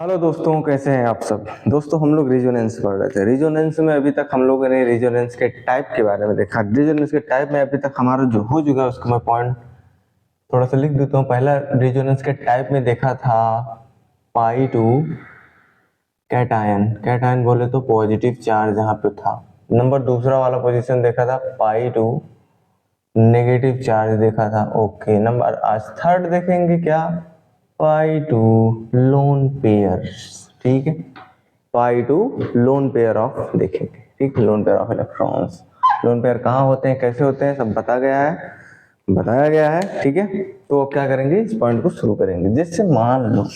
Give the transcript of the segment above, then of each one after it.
Hello दोस्तों, कैसे हैं आप सब। दोस्तों, हम लोग रेजोनेंस पढ़ रहे थे। रेजोनेंस में अभी तक हम लोगों ने रेजोनेंस के टाइप के बारे में देखा। रेजोनेंस के टाइप में अभी तक हमारा जो हो चुका है उसको मैं पॉइंट थोड़ा सा लिख देता हूँ। पहला रेजोनेंस के टाइप में देखा था पाई टू कैटायन। कैटायन बोले तो पॉजिटिव चार्ज यहाँ पे था। नंबर दूसरा वाला पोजीशन देखा था पाई टू नेगेटिव चार्ज देखा था। ओके, नंबर आज थर्ड देखेंगे क्या, पाई टू लोन पेयर्स। ठीक है, pi to lone pair of देखेंगे। ठीक, lone pair of electrons. Lone pair कहाँ होते हैं, कैसे होते हैं, सब बताया गया है। ठीक है, तो अब क्या करेंगे, इस पॉइंट को शुरू करेंगे। जैसे मान लो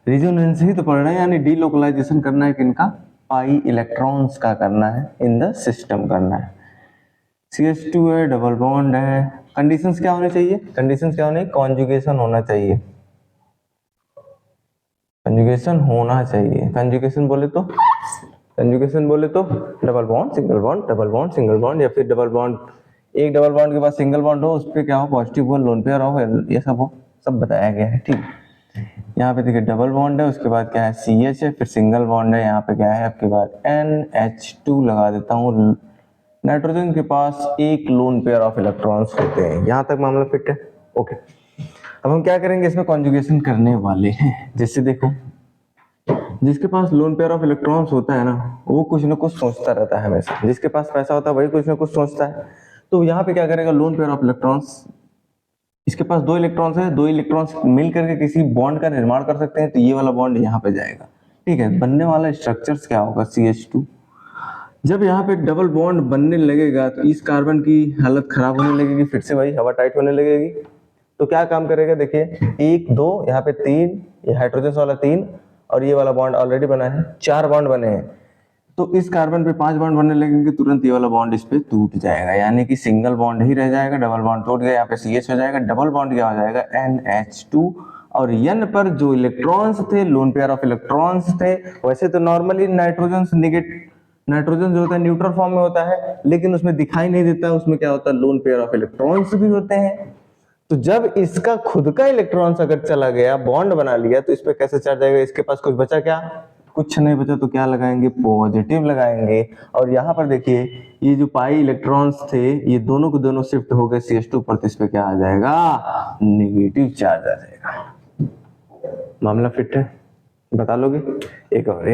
रेजोनेंस ही तो पढ़ रहे हैं, यानी डीलोकलाइजेशन करना है किनका, पाई इलेक्ट्रॉन्स का करना है, इन द सिस्टम करना है। CH2 है, डबल बॉन्ड है। कंडीशंस क्या होने चाहिए, कंडीशंस क्या होने, कॉन्जुगेशन होना चाहिए। कंजुगेशन होना चाहिए। कंजुगेशन बोले तो double bond single bond, double bond single bond, या फिर डबल बॉन्ड, एक डबल बॉन्ड के बाद सिंगल बॉन्ड हो, उस पर क्या हो, पॉजिटिव हो, लोन पेयर हो, ये सब हो, सब बताया गया है। ठीक, यहाँ पे देखिए डबल बॉन्ड है, उसके बाद क्या है CH है, फिर सिंगल बॉन्ड है, यहाँ पे क्या है आपके बाद NH2 लगा देता हूँ। नाइट्रोजन के पास एक लोन पेयर ऑफ इलेक्ट्रॉन्स होते हैं। यहाँ तक मामला फिट है। ओके, अब हम क्या करेंगे, इसमें कॉन्जुगेशन करने वाले हैं। जैसे देखो, जिसके पास लोन पेयर ऑफ इलेक्ट्रॉन्स होता है ना, वो कुछ ना कुछ सोचता रहता है हमेशा। जिसके पास पैसा होता है वही कुछ ना कुछ सोचता है। तो यहाँ पे क्या करेगा, लोन पेयर ऑफ इलेक्ट्रॉन्स, इसके पास दो इलेक्ट्रॉन्स है, दो इलेक्ट्रॉन्स मिल करके किसी बॉन्ड का निर्माण कर सकते हैं। तो ये वाला बॉन्ड यहाँ पे जाएगा। ठीक है, बनने वाला स्ट्रक्चर्स क्या होगा, CH2। जब यहाँ पे डबल बॉन्ड बनने लगेगा तो इस कार्बन की हालत खराब होने लगेगी, फिर से वही हवा टाइट होने लगेगी। तो क्या काम करेगा, देखिए, एक दो, यहाँ पे तीन, ये हाइड्रोजन वाला तीन, और ये वाला बॉन्ड ऑलरेडी बना है, चार बॉन्ड बने हैं। तो इस कार्बन पे पांच बॉन्ड बनने लगेंगे, तुरंत ये वाला बॉन्ड इस पे टूट जाएगा, यानी कि सिंगल बॉन्ड ही रह जाएगा। डबल बॉन्ड टूट गया, यहाँ पे CH हो जाएगा, डबल बॉन्ड क्या हो जाएगा, NH2। और N पर जो इलेक्ट्रॉन्स थे, लोन पेयर ऑफ इलेक्ट्रॉन्स थे, वैसे तो नॉर्मली नाइट्रोजन जो होता है न्यूट्रल फॉर्म में होता है, लेकिन उसमें दिखाई नहीं देता, उसमें क्या होता है, लोन पेयर ऑफ इलेक्ट्रॉन्स भी होते हैं। तो जब इसका खुद का इलेक्ट्रॉन्स अगर चला गया, बॉन्ड बना लिया, तो इस पे कैसे चार्ज आएगा, इसके पास कुछ बचा क्या, कुछ नहीं बचा। तो क्या लगाएंगे, पॉजिटिव लगाएंगे। और यहाँ पर देखिए, ये जो पाई इलेक्ट्रॉन्स थे, ये दोनों को दोनों शिफ्ट हो गए CH2 पर, तो इस पे क्या आ जाएगा, नेगेटिव चार्ज आ जाएगा। मामला फिट है, बता लोगे। एक और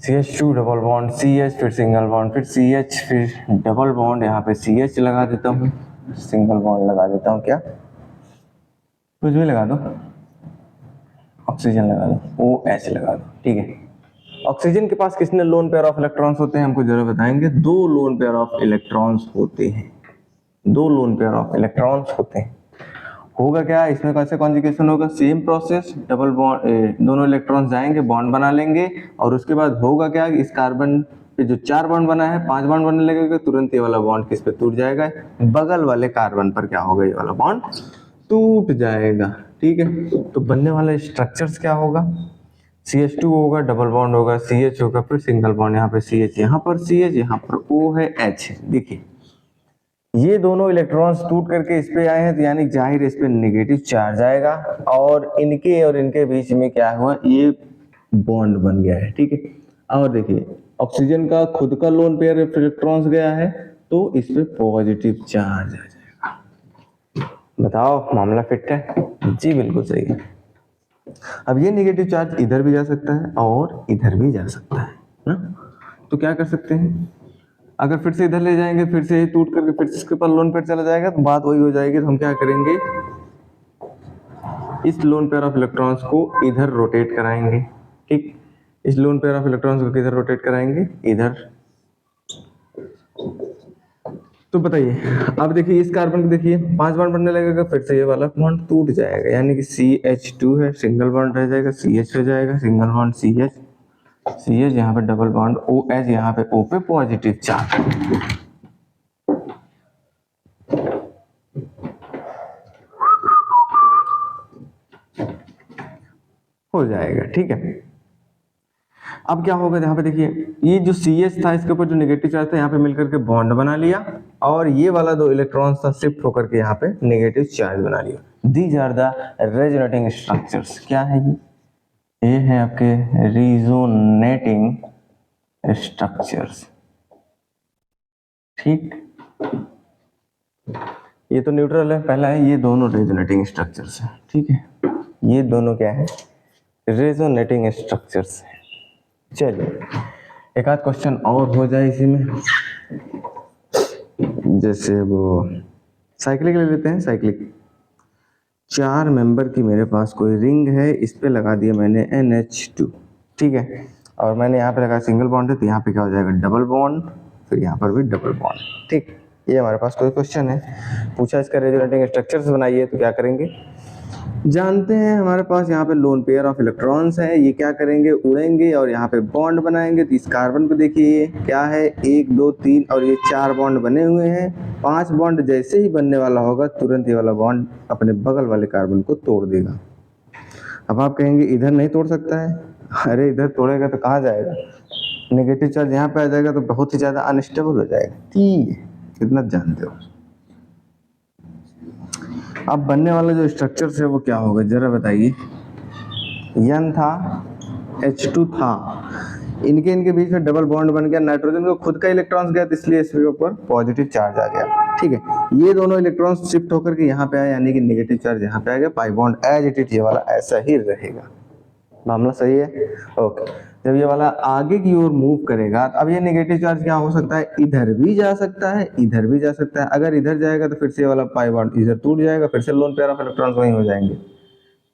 CH2 डबल बॉन्ड CH, फिर सिंगल बॉन्ड, फिर CH, फिर डबल बॉन्ड, यहाँ पे CH लगा देता हूँ, सिंगल बॉन्ड लगा देता हूँ, क्या कुछ भी लगा दो, ऑक्सीजन लगा दो, OH लगा दो। ठीक है, ऑक्सीजन के पास कितने लोन पेयर ऑफ इलेक्ट्रॉन्स होते हैं, हमको जरूर बताएंगे। दो लोन पेयर ऑफ इलेक्ट्रॉन्स होते हैं, दो लोन पेयर ऑफ इलेक्ट्रॉन्स होते हैं। होगा क्या, इसमें कैसे कॉन्जुगेशन होगा, सेम प्रोसेस, डबल बॉन्ड, दोनों इलेक्ट्रॉन्स जाएंगे, बॉन्ड बना लेंगे, और उसके बाद होगा क्या, इस कार्बन पे जो चार बॉन्ड बना है, पांच बॉन्ड बनने लगेगा, तुरंत ये वाला बॉन्ड किस पे टूट जाएगा, बगल वाले कार्बन पर क्या होगा, ये वाला बॉन्ड टूट जाएगा। ठीक है, तो बनने वाला स्ट्रक्चर्स क्या होगा, CH2 होगा, डबल बॉन्ड होगा, CH होगा, फिर सिंगल बॉन्ड, यहाँ पे CH, यहाँ पर CH, यहाँ पर O है, H है। देखिए, ये दोनों इलेक्ट्रॉन्स टूट करके इस पे आए हैं, तो यानी जाहिर इस पे नेगेटिव चार्ज आएगा, और इनके बीच में क्या हुआ, ये बॉन्ड बन गया है। ठीक है, और देखिए, ऑक्सीजन का खुद का लोन पेयर इलेक्ट्रॉन्स गया है, तो इस पे पॉजिटिव चार्ज आ जाएगा। बताओ, मामला फिट है जी, बिल्कुल सही है। अब ये नेगेटिव चार्ज इधर भी जा सकता है और इधर भी जा सकता है ना। तो क्या कर सकते हैं, अगर फिर से इधर ले जाएंगे, फिर से टूट करके फिर से इसके ऊपर लोन पेयर चला जाएगा, तो बात वही हो जाएगी। तो हम क्या करेंगे, इस लोन पेयर ऑफ इलेक्ट्रॉन्स को इधर रोटेट कराएंगे। ठीक, इस लोन पेयर ऑफ इलेक्ट्रॉन्स को किधर रोटेट कराएंगे, इधर। तो बताइए, अब देखिए, इस कार्बन को देखिए, पांच बॉन्ड बनने लगेगा, फिर से ये वाला बॉन्ड टूट जाएगा, यानी कि CH2 है, सिंगल बॉन्ड रह जाएगा, CH हो जाएगा, सिंगल बॉन्ड CH, यहाँ पे डबल बॉन्ड OH, यहाँ पे O पे पॉजिटिव चार्ज। हो जाएगा। ठीक है, अब क्या होगा, यहाँ पे देखिए, ये जो CH था, इसके ऊपर जो नेगेटिव चार्ज था, यहाँ पे मिलकर के बॉन्ड बना लिया, और ये वाला दो इलेक्ट्रॉन्स था, शिफ्ट होकर के यहाँ पे नेगेटिव चार्ज बना लिया। These are the resonating structures. क्या है ये है आपके रेजोनेटिंग स्ट्रक्चर्स। ठीक, ये तो न्यूट्रल है पहला है, ये दोनों रेजोनेटिंग स्ट्रक्चर्स है। ठीक है, ये दोनों क्या है, रेजोनेटिंग स्ट्रक्चर्स है। चलिए एक आध क्वेश्चन और हो जाए इसी में, जैसे वो साइक्लिक ले लेते हैं। साइक्लिक 4 मेंबर की मेरे पास कोई रिंग है, इस पे लगा दिया मैंने NH2। ठीक है, और मैंने यहाँ पे लगा सिंगल बॉन्ड है, तो यहाँ पे क्या हो जाएगा, डबल बॉन्ड, फिर यहाँ पर भी डबल बॉन्ड। ठीक, ये हमारे पास कोई क्वेश्चन है, पूछा इसका रेजोनेटिंग स्ट्रक्चर्स बनाइए, तो क्या करेंगे, जानते हैं हमारे पास यहाँ पे लोन पेयर ऑफ इलेक्ट्रॉन्स है, ये क्या करेंगे, उड़ेंगे और यहाँ पे बॉन्ड बनाएंगे। तो इस कार्बन को देखिए क्या है, 1 2 3 और ये 4 बॉन्ड बने हुए हैं। 5 बॉन्ड जैसे ही बनने वाला होगा तुरंत ये वाला बॉन्ड अपने बगल वाले कार्बन को तोड़ देगा। अब आप कहेंगे इधर नहीं तोड़ सकता है, अरे इधर तोड़ेगा तो कहाँ जाएगा, नेगेटिव चार्ज यहाँ पे आ जाएगा तो बहुत ही ज्यादा अनस्टेबल हो जाएगा। ठीक है, इतना जानते हो। अब बनने वाला जो स्ट्रक्चर है वो क्या होगा जरा बताइए। N था, H2 था, इनके बीच में डबल बॉन्ड बन गया, नाइट्रोजन को खुद का इलेक्ट्रॉन्स गया, इसलिए इसके ऊपर पॉजिटिव चार्ज आ गया। ठीक है, ये दोनों इलेक्ट्रॉन्स शिफ्ट होकर के यहाँ पे आए, यानी कि नेगेटिव चार्ज यहाँ पे आ गया। Pi bond as it is ये वाला ऐसा ही रहेगा। मामला सही है, ओके। जब ये वाला आगे की ओर मूव करेगा, अब ये नेगेटिव चार्ज क्या हो सकता है, इधर भी जा सकता है, इधर भी जा सकता है। अगर इधर जाएगा तो फिर से ये वाला पाई बॉन्ड इधर टूट जाएगा, फिर से लोन पेयर ऑफ इलेक्ट्रॉन्स वहीं हो जाएंगे,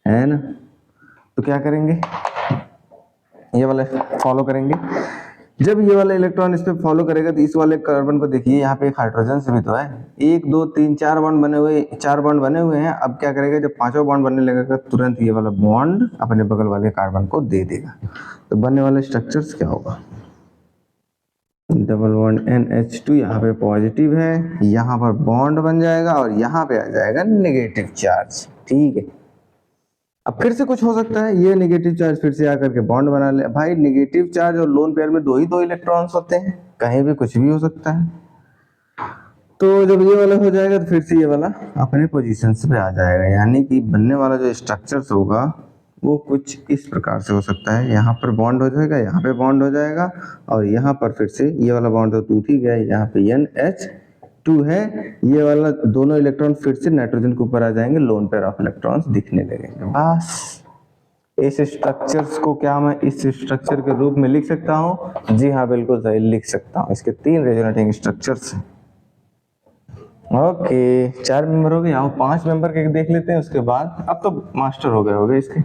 है ना। तो क्या करेंगे, ये वाला फॉलो करेंगे। जब ये वाला इलेक्ट्रॉन इस पे फॉलो करेगा तो इस वाले कार्बन को देखिए, यहाँ पे एक हाइड्रोजन से भी तो है, 1 2 3 4 बॉन्ड बने हुए, 4 बॉन्ड बने हुए हैं। अब क्या करेगा, जब 5वां बॉन्ड बनने लगेगा तुरंत ये वाला बॉन्ड अपने बगल वाले कार्बन को दे देगा। तो बनने वाले स्ट्रक्चर्स क्या होगा, डबल बॉन्ड NH2, यहाँ पे पॉजिटिव है, यहाँ पर बॉन्ड बन जाएगा और यहाँ पे आ जाएगा नेगेटिव चार्ज। ठीक है, अब फिर से कुछ हो सकता है, ये नेगेटिव चार्ज फिर से आकर के बॉन्ड बना ले। भाई नेगेटिव चार्ज और लोन पेयर में दो ही इलेक्ट्रॉन्स होते हैं, कहीं भी कुछ भी हो सकता है। तो जब ये वाला हो जाएगा तो फिर से ये वाला अपने पोजीशन पे आ जाएगा, यानी कि बनने वाला जो स्ट्रक्चर्स होगा वो कुछ इस प्रकार से हो सकता है। यहाँ पर बॉन्ड हो जाएगा, यहाँ पे बॉन्ड हो जाएगा और यहाँ पर फिर से ये वाला बॉन्ड तो टूट ही गया, यहाँ पे NH2 है, ये वाला दोनों इलेक्ट्रॉन फिर से नाइट्रोजन के ऊपर आ जाएंगे, लोन पेयर ऑफ इलेक्ट्रॉन्स दिखने लगेंगे। बस इस स्ट्रक्चर्स को क्या मैं इस स्ट्रक्चर के रूप में लिख सकता हूँ, जी हाँ बिल्कुल सही लिख सकता हूँ। इसके 3 रेजोनेटिंग स्ट्रक्चर्स हैं। ओके, 4 मेंबर हो गए, आओ 5 मेंबर के देख लेते हैं उसके बाद। अब तो मास्टर हो गए इसके।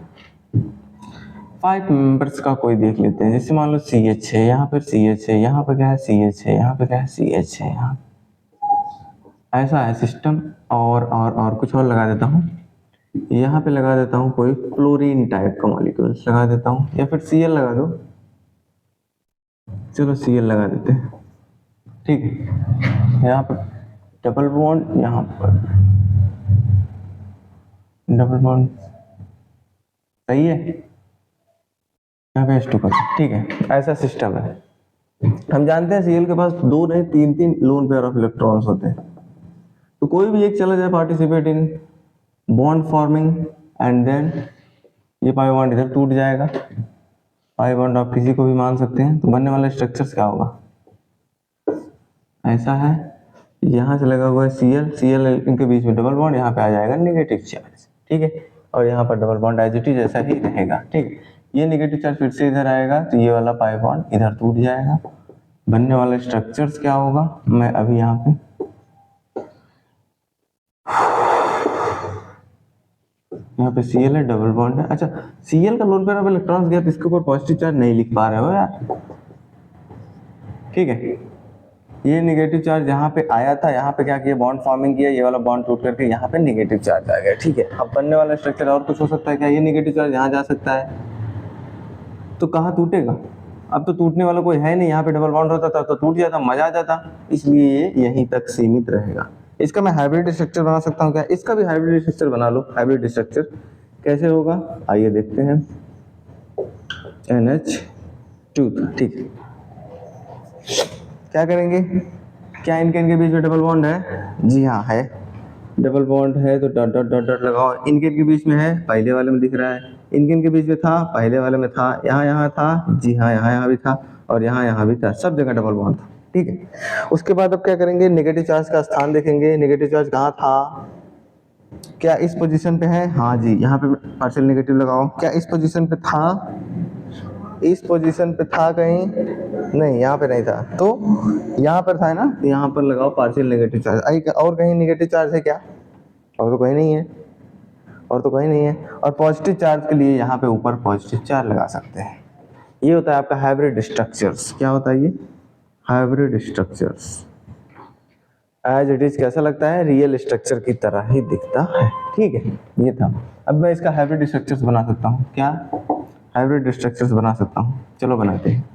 5 मेंबर्स का कोई देख लेते हैं, जैसे मान लो CH है, यहाँ पर CH है, यहाँ पर क्या है CH है, यहाँ पे क्या है CH है, यहाँ ऐसा है सिस्टम। और कुछ और लगा देता हूँ, यहाँ पे लगा देता हूँ कोई क्लोरीन टाइप का मॉलिक्यूल्स लगा देता हूँ, या फिर Cl लगा दो, चलो Cl लगा देते हैं। ठीक है, यहाँ पर डबल बॉन्ड, यहाँ पर डबल बॉन्ड, सही है, यहाँ पे H2 का। ठीक है, ऐसा सिस्टम है। हम जानते हैं Cl के पास 2 नहीं 3 लोन पेयर ऑफ इलेक्ट्रॉन्स होते हैं, तो कोई भी एक चला जाए participate in bond forming and then ये पाई बॉन्ड इधर टूट जाएगा। पाई बॉन्ड आप किसी को भी मान सकते हैं। तो बनने वाला स्ट्रक्चर्स क्या होगा, ऐसा है, यहाँ से लगा हुआ है Cl, इनके बीच में डबल बॉन्ड, यहाँ पे आ जाएगा नेगेटिव चार्ज। ठीक है, और यहाँ पर double bond as it is जैसा ही रहेगा। ठीक है, ये नेगेटिव चार्ज फिर से इधर आएगा तो ये वाला पाई बॉन्ड इधर टूट जाएगा। बनने वाला स्ट्रक्चर्स क्या होगा, मैं अभी यहाँ पे यहाँ पे Cl है, डबल बॉन्ड है। अच्छा, Cl का लोन पेयर ऑफ इलेक्ट्रॉन्स गया तो इसके ऊपर पॉजिटिव चार्ज नहीं लिख पा रहे हो यार। ठीक है, ये नेगेटिव चार्ज यहाँ पे आया था, यहाँ पे क्या किया, बॉन्ड फॉर्मिंग किया, ये वाला बॉन्ड टूट करके यहाँ पे नेगेटिव चार्ज आ गया। ठीक है, अब बनने वाला स्ट्रक्चर और कुछ हो सकता है क्या, ये नेगेटिव चार्ज यहाँ जा सकता है, तो कहाँ टूटेगा, अब तो टूटने वाला कोई है नहीं। यहाँ पे डबल बॉन्ड होता था तो टूट जाता, मजा आ जाता, इसलिए ये यहीं तक सीमित रहेगा। इसका मैं हाइब्रिड स्ट्रक्चर बना सकता हूँ क्या, इसका भी हाइब्रिड स्ट्रक्चर बना लो। हाइब्रिड स्ट्रक्चर कैसे होगा, आइए देखते हैं। NH2, ठीक है, क्या करेंगे, क्या इनके बीच में डबल बॉन्ड है, जी हाँ है, डबल बॉन्ड है तो डॉट डॉट डॉट डॉट लगाओ। इनके के बीच में है, पहले वाले में दिख रहा है, इनके के बीच में था, पहले वाले में था, यहाँ था, जी हाँ यहाँ भी था, और यहाँ भी था, सब जगह डबल बॉन्ड था। ठीक है, उसके बाद अब क्या करेंगे, नेगेटिव चार्ज का स्थान देखेंगे। नेगेटिव चार्ज कहाँ था, क्या इस पोजीशन पे है, हाँ जी, यहाँ पे पार्शियल नेगेटिव लगाओ। क्या इस पोजीशन पे था, इस पोजीशन पे था कहीं, नहीं यहाँ पे नहीं था, तो यहाँ पर था ना, तो यहाँ पर लगाओ पार्शियल नेगेटिव चार्ज। और कहीं नेगेटिव चार्ज है क्या, और तो कहीं नहीं है, और तो कहीं नहीं है। और पॉजिटिव चार्ज के लिए यहाँ पे ऊपर पॉजिटिव चार्ज लगा सकते हैं। ये होता है आपका हाइब्रिड स्ट्रक्चर्स। क्या होता है ये, hybrid structures. As it is कैसा लगता है, रियल स्ट्रक्चर की तरह ही दिखता है। ठीक है, ये था। अब मैं इसका हाइब्रिड स्ट्रक्चर्स बना सकता हूँ, क्या हाइब्रिड स्ट्रक्चर्स बना सकता हूँ, चलो बनाते हैं।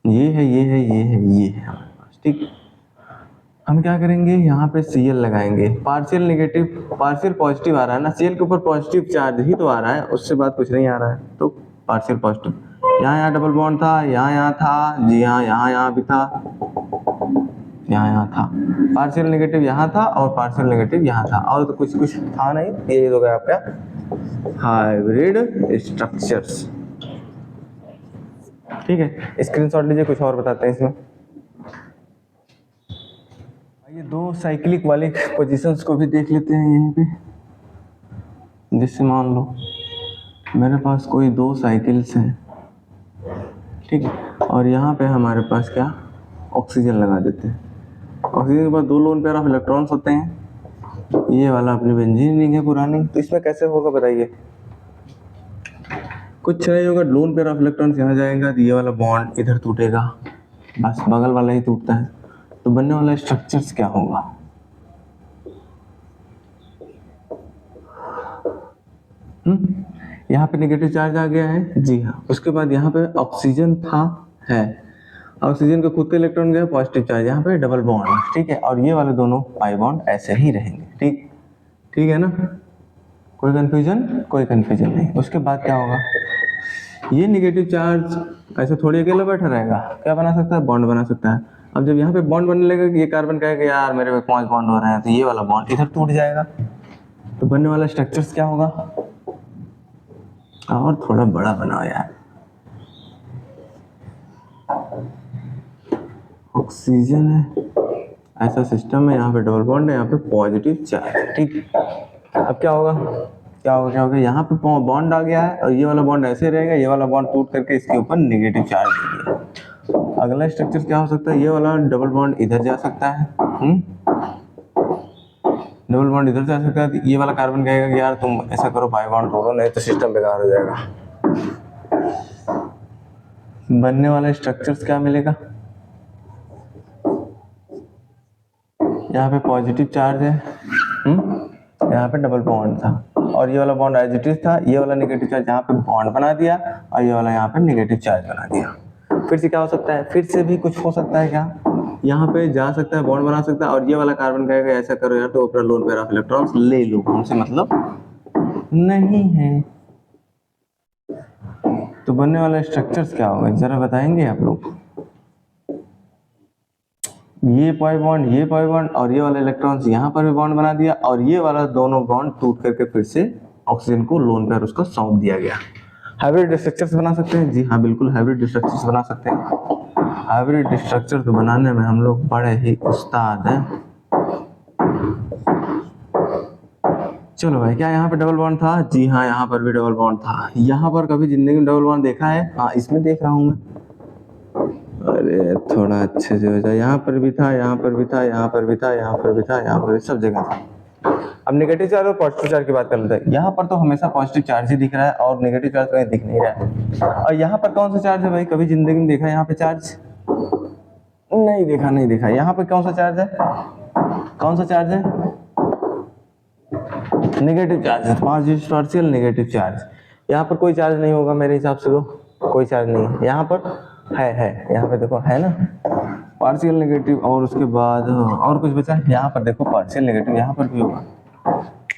ये है, ये है, ये है, ये है हमारे पास। ठीक, हम क्या करेंगे, यहाँ पे Cl लगाएंगे। पार्शियल नेगेटिव, पार्शियल पॉजिटिव आ रहा है ना, Cl के ऊपर पॉजिटिव चार्ज ही तो आ रहा है, उससे बात कुछ नहीं आ रहा है, तो पार्शियल पॉजिटिव। यहाँ डबल बॉन्ड था, यहाँ था, जी हाँ यहाँ भी था, यहाँ था। पार्शियल नेगेटिव यहाँ था और पार्शियल नेगेटिव यहाँ था, और तो कुछ था नहीं। ये हो गया आपका हाइब्रिड स्ट्रक्चर्स। ठीक है, स्क्रीनशॉट लीजिए, कुछ और बताते हैं इसमें। ये दो साइक्लिक वाले पोजीशंस को भी देख लेते हैं यहीं पे। जैसे मान लो मेरे पास कोई दो साइकिल्स हैं, ठीक है, और यहाँ पे हमारे पास क्या, ऑक्सीजन लगा देते हैं। ऑक्सीजन के पास दो लोन पेयर ऑफ इलेक्ट्रॉन्स होते हैं। ये वाला अपनी बेंजीन रिंग है पुरानी, तो इसमें कैसे होगा बताइए। कुछ नहीं होगा, लोन पेयर ऑफ इलेक्ट्रॉन्स यहाँ जाएगा तो ये वाला बॉन्ड इधर टूटेगा, बस बगल वाला ही टूटता है। तो बनने वाला स्ट्रक्चर्स क्या होगा, यहाँ पे नेगेटिव चार्ज आ गया है, जी हाँ। उसके बाद यहाँ पे ऑक्सीजन था, है, ऑक्सीजन के खुद के इलेक्ट्रॉन गए, पॉजिटिव चार्ज, यहाँ पे डबल बॉन्ड, ठीक है। और ये वाले दोनों पाई बॉन्ड ऐसे ही रहेंगे। ठीक, ठीक है ना, कोई कंफ्यूजन, कोई कंफ्यूजन नहीं। उसके बाद क्या होगा, ये नेगेटिव चार्ज ऐसे थोड़ी अकेला बैठा रहेगा, क्या बना सकता है, बॉन्ड बना सकता है। अब जब यहाँ पे बॉन्ड बनने लगेगा, ये कार्बन कहेगा यार मेरे पे 5 बॉन्ड हो रहे हैं, तो ये वाला बॉन्ड इधर टूट जाएगा। तो बनने वाला स्ट्रक्चर्स क्या होगा, और थोड़ा बड़ा बनाओ यार। ऑक्सीजन है, ऐसा सिस्टम है, यहाँ पे डबल बॉन्ड है, यहाँ पे पॉजिटिव चार्ज। ठीक, अब क्या होगा, क्या होगा, क्या होगा, यहाँ पे बॉन्ड आ गया है और ये वाला बॉन्ड ऐसे रहेगा, ये वाला बॉन्ड टूट करके इसके ऊपर नेगेटिव चार्ज दे दिया। अगला स्ट्रक्चर क्या हो सकता है, ये वाला डबल बॉन्ड इधर जा सकता है, डबल बॉन्ड इधर जा सकता है। तो ये वाला कार्बन कहेगा कि यार तुम ऐसा करो, पाई बॉन्ड तोड़ो, नहीं तो सिस्टम बेकार हो जाएगा। बनने वाला स्ट्रक्चर्स क्या मिलेगा, यहाँ पे पॉजिटिव चार्ज है, यहाँ पे डबल बॉन्ड था, और ये वाला बॉन्ड एज इट इज था, ये वाला नेगेटिव चार्ज यहाँ पे बॉन्ड बना दिया, और ये वाला यहाँ पे नेगेटिव चार्ज बना दिया। फिर से क्या हो सकता है, फिर से भी कुछ हो सकता है, क्या यहाँ पे जा सकता है, बॉन्ड बना सकता है, और ये वाला कार्बन कहेगा ऐसा करो यार, तो ऊपर लोन पेयर ऑफ इलेक्ट्रॉन्स ले लो, हमसे मतलब नहीं है। तो बनने वाला स्ट्रक्चर्स क्या होगा, जरा बताएंगे आप लोग। ये पाई बॉन्ड, ये पाई बॉन्ड, और ये वाला इलेक्ट्रॉन्स यहाँ पर भी बॉन्ड बना दिया, और ये वाला दोनों बॉन्ड टूट करके फिर से ऑक्सीजन को लोन पेयर उसको सौंप दिया गया। हाइब्रिड स्ट्रक्चर्स बना सकते हैं, जी हाँ बिल्कुल हाइब्रिड स्ट्रक्चर्स बना सकते हैं। हाइब्रिड स्ट्रक्चर तो बनाने में हम लोग बड़े ही उस्ताद हैं। चलो भाई, क्या यहाँ पे डबल बॉन्ड था, जी हाँ यहाँ पर भी डबल बॉन्ड था। यहाँ पर कभी जिंदगी में डबल बॉन्ड देखा है, हाँ इसमें देख रहा हूँ मैं। अरे थोड़ा अच्छे से हो जाए, यहाँ पर भी था, यहाँ पर भी था, यहाँ पर भी था, यहाँ पर भी था, यहाँ पर भी, सब जगह था। अब नेगेटिव चार्ज और पॉजिटिव चार्ज की बात कर लेते हैं। यहाँ पर तो हमेशा पॉजिटिव चार्ज ही दिख रहा है और नेगेटिव चार्ज कहीं दिख नहीं रहा है। और यहाँ पर कौन सा चार्ज है भाई, कभी जिंदगी में देखा है यहाँ पे चार्ज, नहीं देखा, नहीं देखा। यहाँ पे कौन सा चार्ज है, कौन सा चार्ज है, नेगेटिव चार्ज है, पार्शियल नेगेटिव चार्ज। यहाँ पर कोई चार्ज नहीं होगा मेरे हिसाब से, तो कोई चार्ज नहीं है। यहाँ पर है, यहाँ पे देखो है ना पार्शियल नेगेटिव, और उसके बाद और कुछ बचा है, यहाँ पर देखो पार्शियल नेगेटिव, यहाँ पर भी होगा।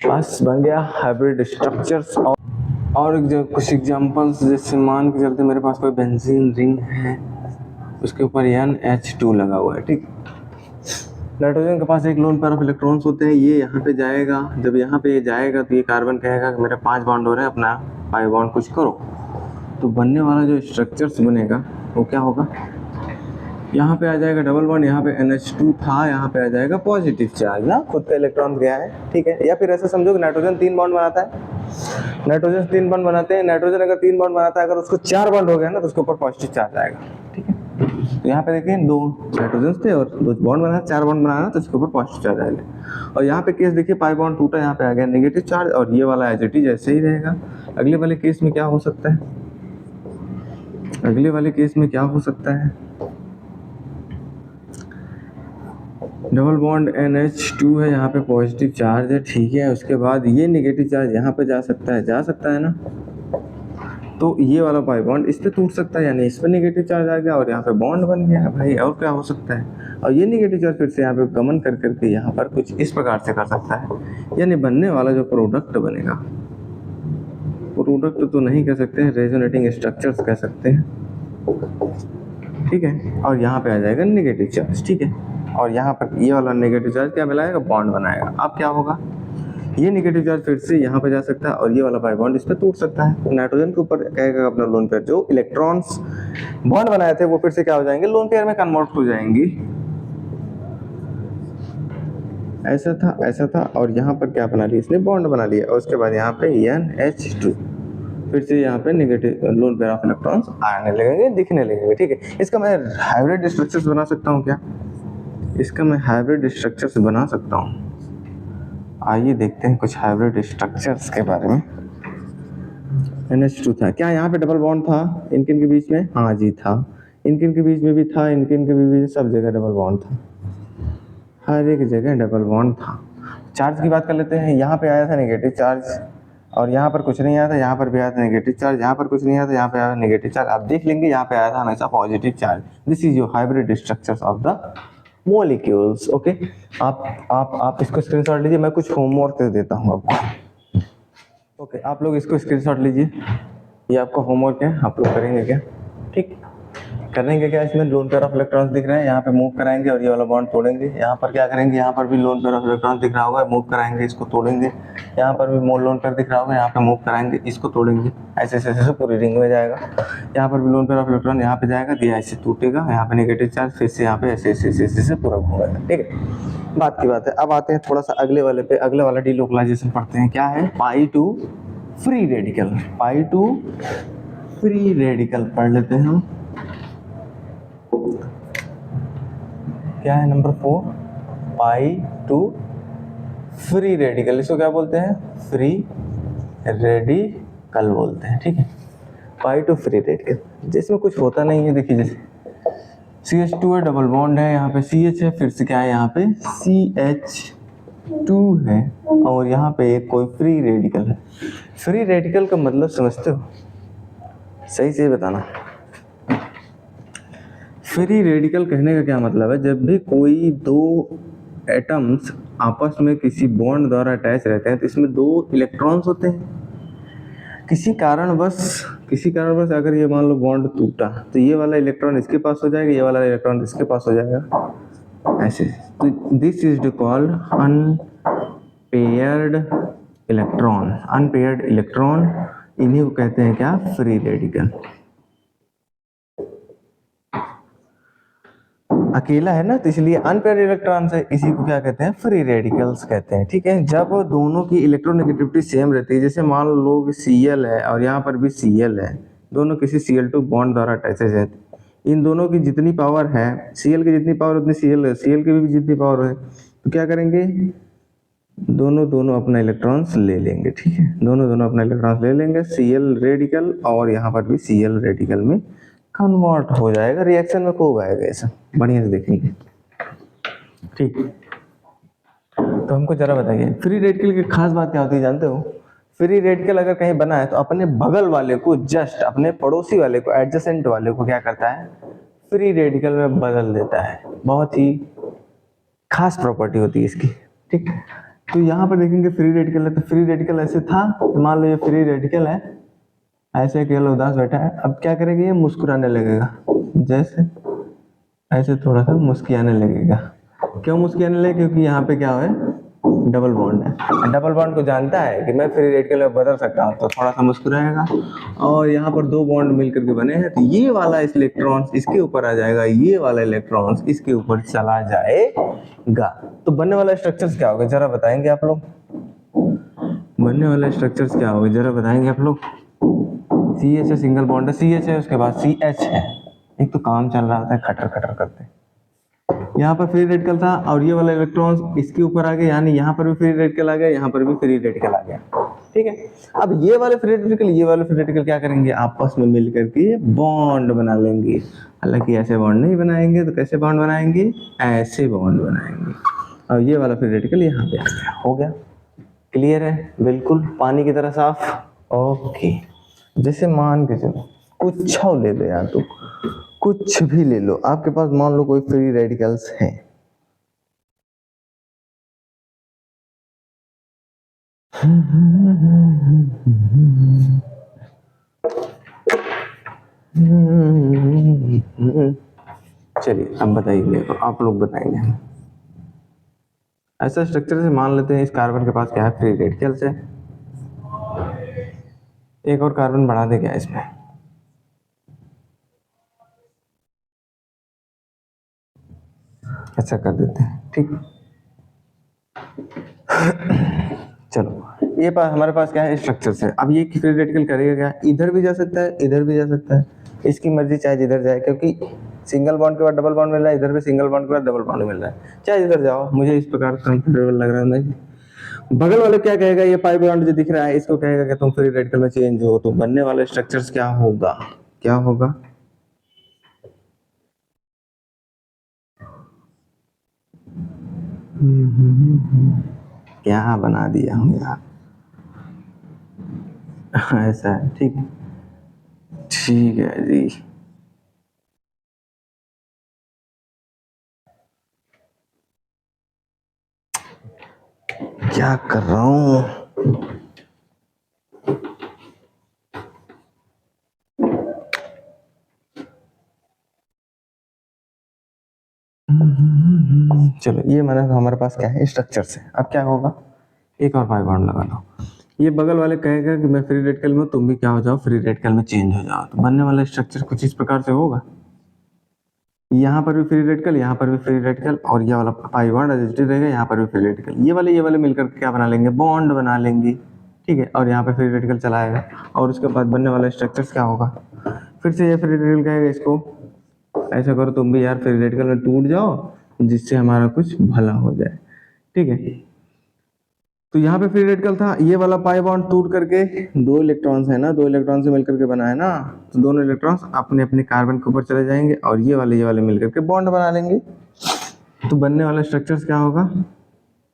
बस बन गया हाइब्रिड स्ट्रक्चर्स। और कुछ एग्जांपल्स, जैसे मान के चलते मेरे पास कोई बेंजीन रिंग है, उसके ऊपर NH2 लगा हुआ है, ठीक। नाइट्रोजन के पास एक लोन पेयर ऑफ इलेक्ट्रॉन्स होते हैं, ये यहाँ पे जाएगा, जब यहाँ पे ये जाएगा तो ये कार्बन कहेगा कि मेरे 5 बॉन्ड हो रहे हैं, अपना 5 बॉन्ड कुछ करो। तो बनने वाला जो स्ट्रक्चर्स बनेगा वो क्या होगा, यहाँ पे आ जाएगा डबल बॉन्ड, यहाँ पे NH2 था, यहाँ पे आ जाएगा पॉजिटिव चार्ज ना, खुद का इलेक्ट्रॉन गया है, ठीक है। या फिर ऐसा समझो कि नाइट्रोजन 3 बॉन्ड बनाता है, नाइट्रोजन 3 बॉन्ड बनाते हैं, नाइट्रोजन अगर 3 बॉन्ड बनाता है, अगर उसको 4 बॉन्ड हो गया ना तो उसके ऊपर पॉजिटिव चार्ज आएगा, ठीक है। तो यहाँ पे देखिए 2 नाइट्रोजन थे और 2 बॉन्ड बनाया, 4 बॉन्ड बनाया तो उसके ऊपर पॉजिटिव चार्ज आएगा। और यहाँ पे केस देखिए पाई बॉन्ड टूटा, यहाँ पे आ गया नेगेटिव चार्ज, और ये वाला एज इट इज ऐसे ही रहेगा। अगले वाले केस में क्या हो सकता है, अगले वाले केस में क्या हो सकता है, डबल बॉन्ड NH2 है, यहाँ पे पॉजिटिव चार्ज है, ठीक है। उसके बाद ये नेगेटिव चार्ज यहाँ पे जा सकता है ना, तो ये वाला पाई बॉन्ड इस पे टूट सकता है, यानी इस पे नेगेटिव चार्ज आ गया और यहाँ पे बॉन्ड बन गया भाई। और क्या हो सकता है, और ये नेगेटिव चार्ज फिर से यहाँ पे गमन कर करके यहाँ पर कुछ इस प्रकार से कर सकता है, यानी बनने वाला जो प्रोडक्ट बनेगा, प्रोडक्ट तो नहीं कह सकते हैं, रेजोनेटिंग स्ट्रक्चर्स कह सकते हैं, ठीक है। और यहाँ पे आ जाएगा नेगेटिव चार्ज, ठीक है। और यहाँ पर ये वाला नेगेटिव चार्ज क्या मिलाएगा, बॉन्ड बनाएगा। अब क्या होगा, ये नेगेटिव चार्ज फिर से यहाँ पे जा सकता है और ये वाला पाई बॉन्ड इस पे टूट सकता है। नाइट्रोजन के ऊपर कहेगा अपना लोन पेयर, जो इलेक्ट्रॉन्स बॉन्ड बनाए थे वो फिर से क्या हो जाएंगे, लोन पेयर में कन्वर्ट हो जाएंगी। ऐसा था और यहाँ पर क्या बना लिया इसने, बॉन्ड बना लिया, और उसके बाद यहाँ पे NH2, फिर से यहाँ पे negative lone pair of electrons आने लगेंगे, दिखने लगेंगे, ठीक है। इसका मैं हाइब्रिड स्ट्रक्चर्स बना सकता हूँ क्या, इसका मैं हाइब्रिड स्ट्रक्चर्स बना सकता हूँ। आइए देखते हैं कुछ हाइब्रिड स्ट्रक्चर्स के बारे में। NH2 था, क्या यहाँ पे डबल बॉन्ड था इनके के बीच में, हाँ जी था, इनके के बीच में भी था, इनके के बीच में, सब जगह डबल बॉन्ड था, हर एक जगह डबल बॉन्ड था। चार्ज की बात कर लेते हैं, यहाँ पे आया था नेगेटिव चार्ज और यहाँ पर कुछ नहीं आया था, यहाँ पर भी आया था नेगेटिव चार्ज, यहाँ पर कुछ नहीं आया था, यहाँ पे आया नेगेटिव चार्ज। आप देख लेंगे यहाँ पे आया था हमेशा positive charge. This is your hybrid structures of the molecules, okay. आप इसको स्क्रीनशॉट लीजिए, मैं कुछ होमवर्क देता हूँ आपको, ओके। आप लोग इसको स्क्रीनशॉट लीजिए, ये आपका होमवर्क है, आप लोग करेंगे क्या, ठीक, करेंगे क्या। इसमें लोन पेयर ऑफ इलेक्ट्रॉन्स दिख रहे हैं, यहाँ पे मूव कराएंगे और ये वाला बॉन्ड तोड़ेंगे। यहाँ पर क्या करेंगे, यहाँ पर भी लोन पेयर ऑफ इलेक्ट्रॉन्स दिख रहा होगा, मूव कराएंगे, इसको तोड़ेंगे। यहाँ पर भी लोन पेयर दिख रहा होगा, यहाँ पे मूव कराएंगे, इसको तोड़ेंगे। ऐसे ऐसे पूरी रिंग में जाएगा। यहाँ पर भी लोन पेयर ऑफ इलेक्ट्रॉन यहाँ पे जाएगा, ये ऐसे टूटेगा, यहाँ पे नेगेटिव चार्ज, फिर से यहाँ पे ऐसे पूरा घूमेगा, ठीक है। बात की बात है। अब आते हैं थोड़ा सा अगले वाले पे, अगले वाला डीलोकलाइजेशन पढ़ते हैं। क्या है, pi to free radical, pi to free radical पढ़ लेते हैं हम। क्या है number 4, pi to free radical, इसको क्या बोलते हैं, फ्री रेडिकल बोलते हैं, ठीक है। पाई टू फ्री रेडिकल, जिसमें कुछ होता नहीं है, देखिए जैसे CH2 है, डबल बॉन्ड है, यहाँ पे CH है, फिर से क्या है, यहाँ पे CH2 है, और यहाँ पे एक कोई फ्री रेडिकल है। फ्री रेडिकल का मतलब समझते हो, सही से बताना। फ्री रेडिकल कहने का क्या मतलब है, जब भी कोई दो एटम्स आपस में किसी बॉन्ड द्वारा अटैच रहते हैं तो इसमें 2 इलेक्ट्रॉन्स होते हैं। किसी कारणवश अगर ये मान लो बॉन्ड टूटा तो ये वाला इलेक्ट्रॉन इसके पास हो जाएगा, ये वाला इलेक्ट्रॉन इसके पास हो जाएगा, ऐसे। तो this is called unpaired electron, unpaired electron, इन्हीं को कहते हैं क्या, फ्री रेडिकल। अकेला है ना, तो इसलिए अनपेयर्ड इलेक्ट्रॉन है, इसी को क्या कहते हैं, फ्री रेडिकल्स कहते हैं, ठीक है। जब दोनों की इलेक्ट्रोनेगेटिविटी सेम रहती है, जैसे मान लो Cl है और यहाँ पर भी Cl है, दोनों किसी Cl2 बॉन्ड द्वारा अटैचेड है, इन दोनों की जितनी पावर है, Cl की जितनी पावर उतनी Cl है, Cl की भी जितनी पावर है, तो क्या करेंगे, दोनों अपना इलेक्ट्रॉन्स ले लेंगे, ठीक है। दोनों अपना इलेक्ट्रॉन्स ले लेंगे, Cl रेडिकल और यहाँ पर भी Cl रेडिकल में कन्वर्ट हो जाएगा, रिएक्शन में खूब आएगा, ऐसा बढ़िया से देखेंगे, ठीक। तो हमको जरा बताइए फ्री रेडिकल की खास बात क्या होती है, जानते हो। फ्री रेडिकल अगर कहीं बना है तो अपने बगल वाले को, जस्ट अपने पड़ोसी वाले को, एडजेसेंट वाले को क्या करता है, फ्री रेडिकल में बदल देता है। बहुत ही खास प्रॉपर्टी होती है इसकी, ठीक। तो यहाँ पर देखेंगे फ्री रेडिकल है, तो फ्री रेडिकल ऐसे था, मान लो ये फ्री रेडिकल है, ऐसे केवल उदास बैठा है। अब क्या करेगा, ये मुस्कुराने लगेगा, जैसे ऐसे थोड़ा सा मुस्कुराने लगेगा, क्यों मुस्कुराने लगे? क्योंकि यहाँ पे क्या है, डबल बॉन्ड है। डबल बॉन्ड को जानता है कि मैं फ्री रेडिकल में बदल सकता हूँ, तो थोड़ा सा मुस्कुराएगा। और यहाँ पर दो बॉन्ड मिलकर के बने हैं, तो ये वाला इलेक्ट्रॉन इसके ऊपर आ जाएगा, ये वाला इलेक्ट्रॉन इसके ऊपर चला जाएगा। तो बनने वाला स्ट्रक्चर्स क्या होगा, जरा बताएंगे आप लोग? बनने वाला स्ट्रक्चर्स क्या होगा, जरा बताएंगे आप लोग? CH है, सिंगल बॉन्ड है, CH है, उसके बाद CH है। एक तो काम चल रहा था खटर खटर करते। यहाँ पर फ्री रेडिकल था और ये वाला इलेक्ट्रॉन इसके ऊपर आ गया, यानी यहाँ पर भी फ्री रेडिकल आ गया, यहाँ पर भी फ्री रेडिकल आ गया। ठीक है, अब ये वाले फ्री रेडिकल, ये वाले फ्री रेडिकल क्या करेंगे, आपस में मिल करके बॉन्ड बना लेंगे। हालांकि ऐसे बॉन्ड नहीं बनाएंगे, तो कैसे बॉन्ड बनाएंगे, ऐसे बॉन्ड बनाएंगे। और ये वाला फ्री रेडिकल यहाँ पे आ गया, हो गया। क्लियर है, बिल्कुल पानी की तरह साफ। ओके, जैसे मान के चलो कुछ ले लो यार, तो कुछ भी ले लो, आपके पास मान लो कोई फ्री रेडिकल्स हैं, चलिए अब बताइए मेरे को, आप लोग बताएंगे। ऐसा स्ट्रक्चर से मान लेते हैं इस कार्बन के पास क्या है, फ्री रेडिकल्स है। एक और कार्बन बढ़ा दे क्या इसमें, ऐसा कर देते हैं, ठीक। चलो, ये पास हमारे पास क्या है, स्ट्रक्चर से। अब ये फ्री रेडिकल करेगा क्या, इधर भी जा सकता है, इधर भी जा सकता है, इसकी मर्जी, चाहे जिधर जाए, क्योंकि सिंगल बॉन्ड के बाद डबल बॉन्ड मिल रहा है, इधर भी सिंगल बॉन्ड के बाद डबल बॉन्ड मिल रहा है, चाहे जिधर जाओ, मुझे इस प्रकार कंफर्टेबल लग रहा है। नहीं, बगल वाले क्या कहेगा, ये पाई बॉन्ड जो दिख रहा है, इसको कहेगा कि तुम फ्री रेडिकल में चेंज हो, तो बनने वाले स्ट्रक्चर्स क्या होगा, क्या होगा? क्या बना दिया हूँ यार, ऐसा है, ठीक है, ठीक है जी। क्या कर रहा हूँ, चलो ये मैंने हमारे पास क्या है, स्ट्रक्चर से। अब क्या होगा, एक और पाई बॉन्ड लगा लो, ये बगल वाले कहेगा कि मैं फ्री रेडिकल में, तुम भी क्या हो जाओ, फ्री रेडिकल में चेंज हो जाओ, तो बनने वाला स्ट्रक्चर कुछ इस प्रकार से होगा। यहाँ पर भी फ्री रेडिकल, यहाँ पर भी फ्री रेडिकल, और ये वाला पाई बॉन्ड एडजस्टेड रहेगा, यहाँ पर भी फ्री रेडिकल, ये वाले मिलकर क्या बना लेंगे, बॉन्ड बना लेंगे, ठीक है। और यहाँ पे फ्री रेडिकल चलाएगा, और उसके बाद बनने वाला स्ट्रक्चर क्या होगा, फिर से ये फ्री रेडिकल कहेगा इसको, ऐसा करो तुम भी यार फ्री रेडिकल में टूट जाओ, जिससे हमारा कुछ भला हो जाए, ठीक है। तो यहाँ पे फ्री रेडिकल था, ये वाला पाई बॉन्ड टूट करके, दो इलेक्ट्रॉन्स है ना, दो इलेक्ट्रॉन से मिलकर के बना है ना, तो दोनों इलेक्ट्रॉन्स अपने अपने कार्बन के ऊपर चले जाएंगे, और ये वाले मिलकर के बॉन्ड बना लेंगे। तो बनने वाला स्ट्रक्चर क्या होगा,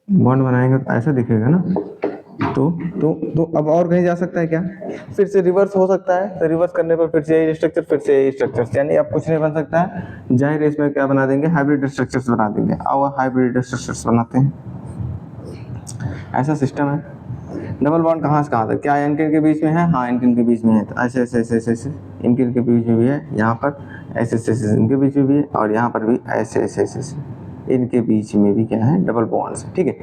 बॉन्ड बनाएंगे तो ऐसा दिखेगा ना। तो अब और कहीं जा सकता है क्या, फिर से रिवर्स हो सकता है, तो रिवर्स करने पर फिर से यही स्ट्रक्चर, फिर से यही स्ट्रक्चर, यानी अब कुछ नहीं बन सकता है। जाहिर है इसमें क्या बना देंगे, हाइब्रिड स्ट्रक्चर्स बना देंगे, और हाइब्रिड स्ट्रक्चर्स बनाते हैं, ऐसा सिस्टम है। डबल बॉन्ड कहाँ से कहाँ तक, क्या इनके के बीच में है, हाँ इनके के बीच में है, तो ऐसे ऐसे ऐसे ऐसे ऐसे इनके के बीच में भी है, यहाँ पर ऐसे ऐसे ऐसे इनके बीच में भी है, और यहाँ पर भी ऐसे ऐसे ऐसे ऐसे इनके बीच में भी क्या है, डबल बॉन्ड्स है, ठीक है।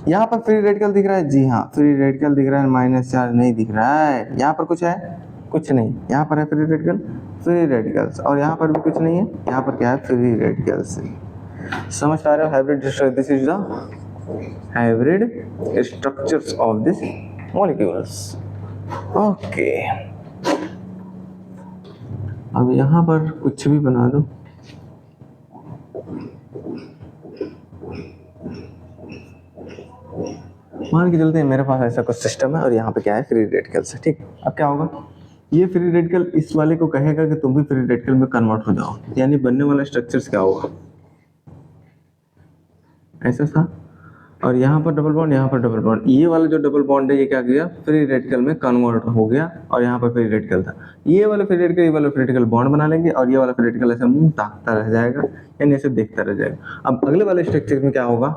यहाँ पर फ्री रेडिकल दिख रहा है, जी हाँ फ्री रेडिकल दिख रहा है, माइनस चार्ज नहीं दिख रहा है। यहाँ पर कुछ है, कुछ नहीं, यहाँ पर है फ्री रेडिकल, फ्री रेडिकल्स, और यहाँ पर भी कुछ नहीं है, यहाँ पर क्या है, फ्री रेडिकल्स। समझ पा रहे हो, hybrid this is the hybrid structures of these molecules. Okay. अब यहाँ पर कुछ भी बना दो, मान के चलते हैं मेरे पास ऐसा कुछ सिस्टम है, और यहाँ पे क्या है, फ्री रेडिकल्स है, ठीक। अब क्या होगा, ये फ्री रेडिकल इस वाले को कहेगा कि तुम भी फ्री रेडिकल में कन्वर्ट हो जाओ, यानी बनने वाला स्ट्रक्चर्स क्या होगा, ऐसा था। और यहाँ पर डबल बॉन्ड, यहाँ पर डबल बॉन्ड, ये वाला जो डबल बॉन्ड है ये क्या किया, फ्री रेडिकल में कन्वर्ट हो गया, और यहाँ पर फ्री रेडिकल था, ये वाला फ्री रेडिकल, ये वाला फ्री रेडिकल बॉन्ड बना लेंगे, और ये वाला फ्री रेडिकल ऐसे मुंह ताकता रह जाएगा, यानी ऐसे देखता रह जाएगा। अब अगले वाले स्ट्रक्चर में क्या होगा,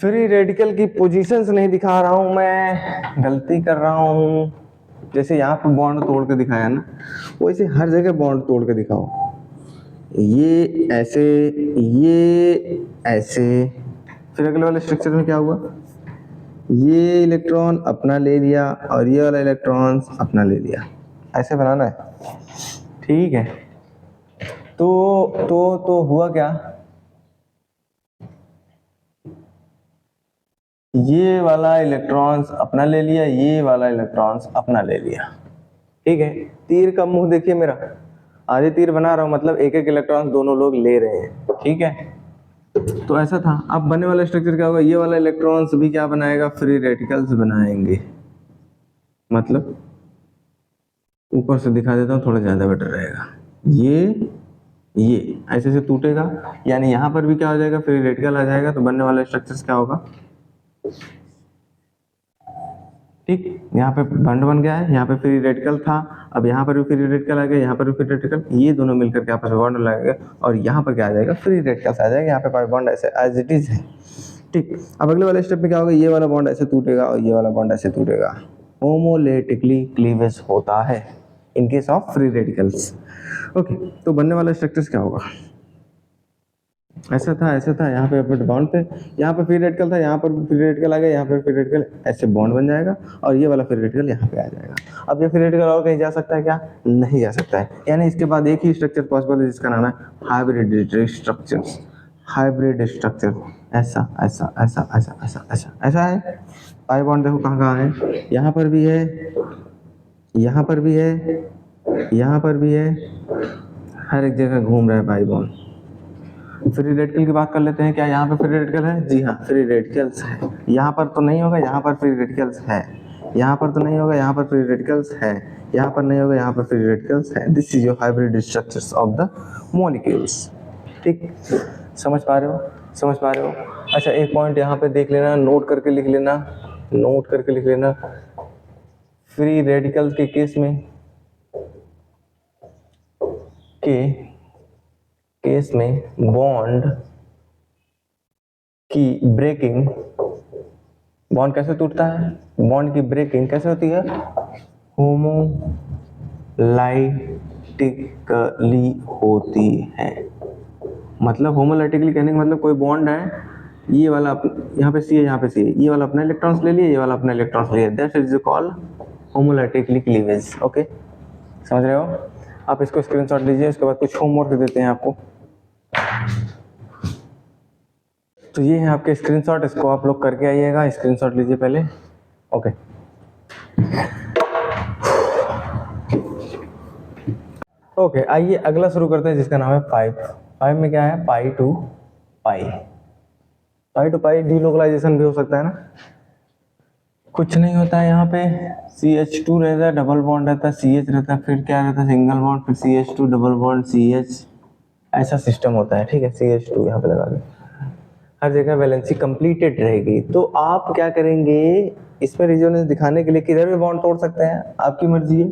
फ्री रेडिकल की पोजीशंस नहीं दिखा रहा हूँ मैं, गलती कर रहा हूँ। जैसे यहाँ पर बॉन्ड तोड़ के दिखाया ना, वैसे हर जगह बॉन्ड तोड़ के दिखाओ। ये ऐसे, ये ऐसे, फिर अगले वाले स्ट्रक्चर में क्या हुआ, ये इलेक्ट्रॉन अपना ले लिया और ये वाला इलेक्ट्रॉन अपना ले लिया, ऐसे बनाना है, ठीक है। तो हुआ क्या, ये वाला इलेक्ट्रॉन्स अपना ले लिया, ये वाला इलेक्ट्रॉन्स अपना ले लिया, ठीक है। तीर का मुंह देखिए मेरा, आधे तीर बना रहा हूं, मतलब एक एक इलेक्ट्रॉन दोनों लोग ले रहे हैं, ठीक है। तो ऐसा था। अब बनने वाला स्ट्रक्चर क्या होगा, ये वाला इलेक्ट्रॉन्स भी क्या बनाएगा, फ्री रेडिकल्स बनाएंगे। मतलब ऊपर से दिखा देता हूँ, थोड़ा ज्यादा बेटर रहेगा। ये ऐसे से टूटेगा, यानी यहाँ पर भी क्या हो जाएगा, फ्री रेडिकल आ जाएगा। तो बनने वाला स्ट्रक्चर क्या होगा, ठीक, यहाँ पे बंड बन गया है, यहाँ पे फ्री रेडिकल था, अब यहाँ पर भी फ्री रेडिकल आ गया, यहाँ पर भी फ्री रेडिकल, ये दोनों मिलकर के आपस में बॉन्ड लगेगा और यहाँ पर क्या आ जाएगा, फ्री रेडिकल्स आ जाएगा। यहाँ पे पाई बॉन्ड ऐसे एज इट इज है, ठीक। अब अगले वाले स्टेप में क्या होगा, ये वाला बॉन्ड ऐसे टूटेगा और ये वाला बॉन्ड ऐसे टूटेगा, होमोलेटिकली क्लीवेज होता है in case of free radicals. Okay, तो बनने वाला स्ट्रक्चर क्या होगा, ऐसा था, ऐसा था, यहाँ पे बॉन्ड थे, यहाँ पे फ्री रेडिकल था, यहाँ पर फ्री रेडिकल आ गया, यहाँ पर फ्री रेडिकल, ऐसे बॉन्ड बन जाएगा और ये वाला फ्री रेडिकल यहाँ पे आ जाएगा। अब ये फ्री रेडिकल और कहीं जा सकता है क्या, नहीं जा सकता है। यानी इसके बाद एक ही स्ट्रक्चर पॉसिबल है जिसका नाम है हाइब्रिड स्ट्रक्चर्स। हाइब्रिड स्ट्रक्चर ऐसा ऐसा ऐसा ऐसा ऐसा ऐसा ऐसा है। पाई बॉन्ड देखो कहाँ कहाँ है, यहाँ पर भी है, यहाँ पर भी है, यहाँ पर भी है, हर एक जगह घूम रहा है पाई बॉन्ड। फ्री रेडिकल की बात कर लेते हैं, क्या यहाँ पे फ्री रेडिकल है, जी हाँ फ्री रेडिकल्स है। यहाँ पर तो नहीं होगा, यहाँ पर फ्री रेडिकल्स है, यहाँ पर तो नहीं होगा, यहाँ पर फ्री रेडिकल्स है, यहाँ पर नहीं होगा, यहाँ पर फ्री रेडिकल्स है। This is your hybrid structures of the molecules, ठीक, समझ पा रहे हो, समझ पा रहे हो। अच्छा एक पॉइंट यहाँ पे देख लेना, नोट करके लिख लेना, नोट करके लिख लेना, फ्री रेडिकल के केस में बॉन्ड की ब्रेकिंग, बॉन्ड कैसे टूटता है, बॉन्ड की ब्रेकिंग कैसे होती है, होमोलाइटिकली होती है। मतलब होमोलाइटिकली कहने का मतलब कोई बॉन्ड है, ये वाला यहाँ पे सी है, यहाँ पे सी है, ये वाला अपना इलेक्ट्रॉन्स ले लिए, ये वाला अपना इलेक्ट्रॉन्स ले लिया, that is called homolytically cleavage. Okay, समझ रहे हो। आप इसको स्क्रीनशॉट लीजिए, उसके बाद कुछ होमवर्क देते हैं आपको। तो ये है आपके स्क्रीनशॉट, इसको आप लोग करके आइएगा, स्क्रीनशॉट लीजिए पहले। ओके, ओके आइए अगला शुरू करते हैं जिसका नाम है 5 में क्या है, पाई टू पाई डीलोकलाइजेशन भी हो सकता है ना, कुछ नहीं होता है। यहाँ पे CH2 रहता है, डबल बॉन्ड रहता है, CH रहता है, फिर क्या रहता है, सिंगल बॉन्ड, फिर CH2 डबल बॉन्ड CH, ऐसा सिस्टम होता है, ठीक है। CH2 यहाँ पे लगा दे, हर जगह वैलेंसी कंप्लीटेड रहेगी। तो आप क्या करेंगे, इसमें रेजोनेंस दिखाने के लिए किधर भी बॉन्ड तोड़ सकते हैं, आपकी मर्जी है।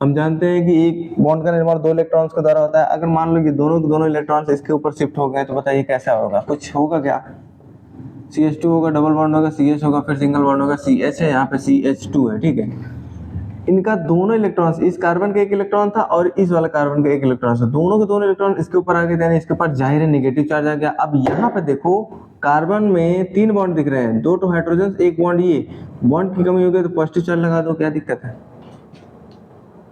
हम जानते हैं कि एक बॉन्ड का निर्माण 2 इलेक्ट्रॉन्स के द्वारा होता है। अगर मान लो कि दोनों के दोनों इलेक्ट्रॉन्स इसके ऊपर शिफ्ट हो गए तो बताइए कैसा होगा, कुछ होगा क्या, CH2 होगा, डबल बॉन्ड होगा, CH होगा, फिर सिंगल बॉन्ड होगा, CH है, यहाँ पे CH2 है, ठीक है। इनका दोनों इलेक्ट्रॉन्स, इस कार्बन का एक इलेक्ट्रॉन था और इस वाला कार्बन का एक इलेक्ट्रॉन था, दोनों के दोनों इलेक्ट्रॉन इसके ऊपर आ गए, यानी इसके ऊपर जाहिर है नेगेटिव चार्ज आ गया। अब यहाँ पे देखो कार्बन में 3 बॉन्ड दिख रहे हैं, 2 तो हाइड्रोजन, 1 बॉन्ड, ये बॉन्ड की कमी हो गई तो पॉजिटिव चार्ज लगा दो, क्या दिक्कत है,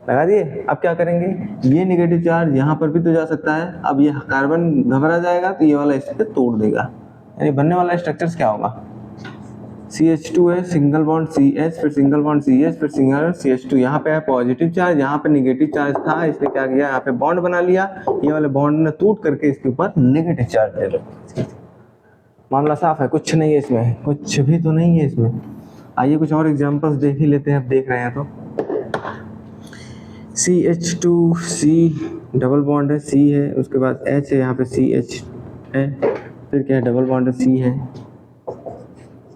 लगा दिए। अब क्या करेंगे, ये नेगेटिव चार्ज यहाँ पर भी तो जा सकता है। अब ये कार्बन घबरा जाएगा तो ये वाला इस पे तोड़ देगा, यानी बनने वाला स्ट्रक्चर क्या होगा, CH2 है, सिंगल बॉन्ड CH, फिर सिंगल बॉन्ड CH, फिर सिंगल CH2, यहाँ पे है पॉजिटिव चार्ज, यहाँ पे नेगेटिव चार्ज था, इसने क्या किया, यहाँ पे बॉन्ड बना लिया, ये वाले बॉन्ड ने टूट करके इसके ऊपर नेगेटिव चार्ज ले लो। मामला साफ है, कुछ नहीं है इसमें, कुछ भी तो नहीं है इसमें। आइए कुछ और एग्जांपल्स देख ही लेते हैं, अब देख रहे हैं तो CH2C डबल बॉन्ड है, C है, उसके बाद H है, यहाँ पे CH है, फिर क्या है, डबल बॉन्ड है, C है,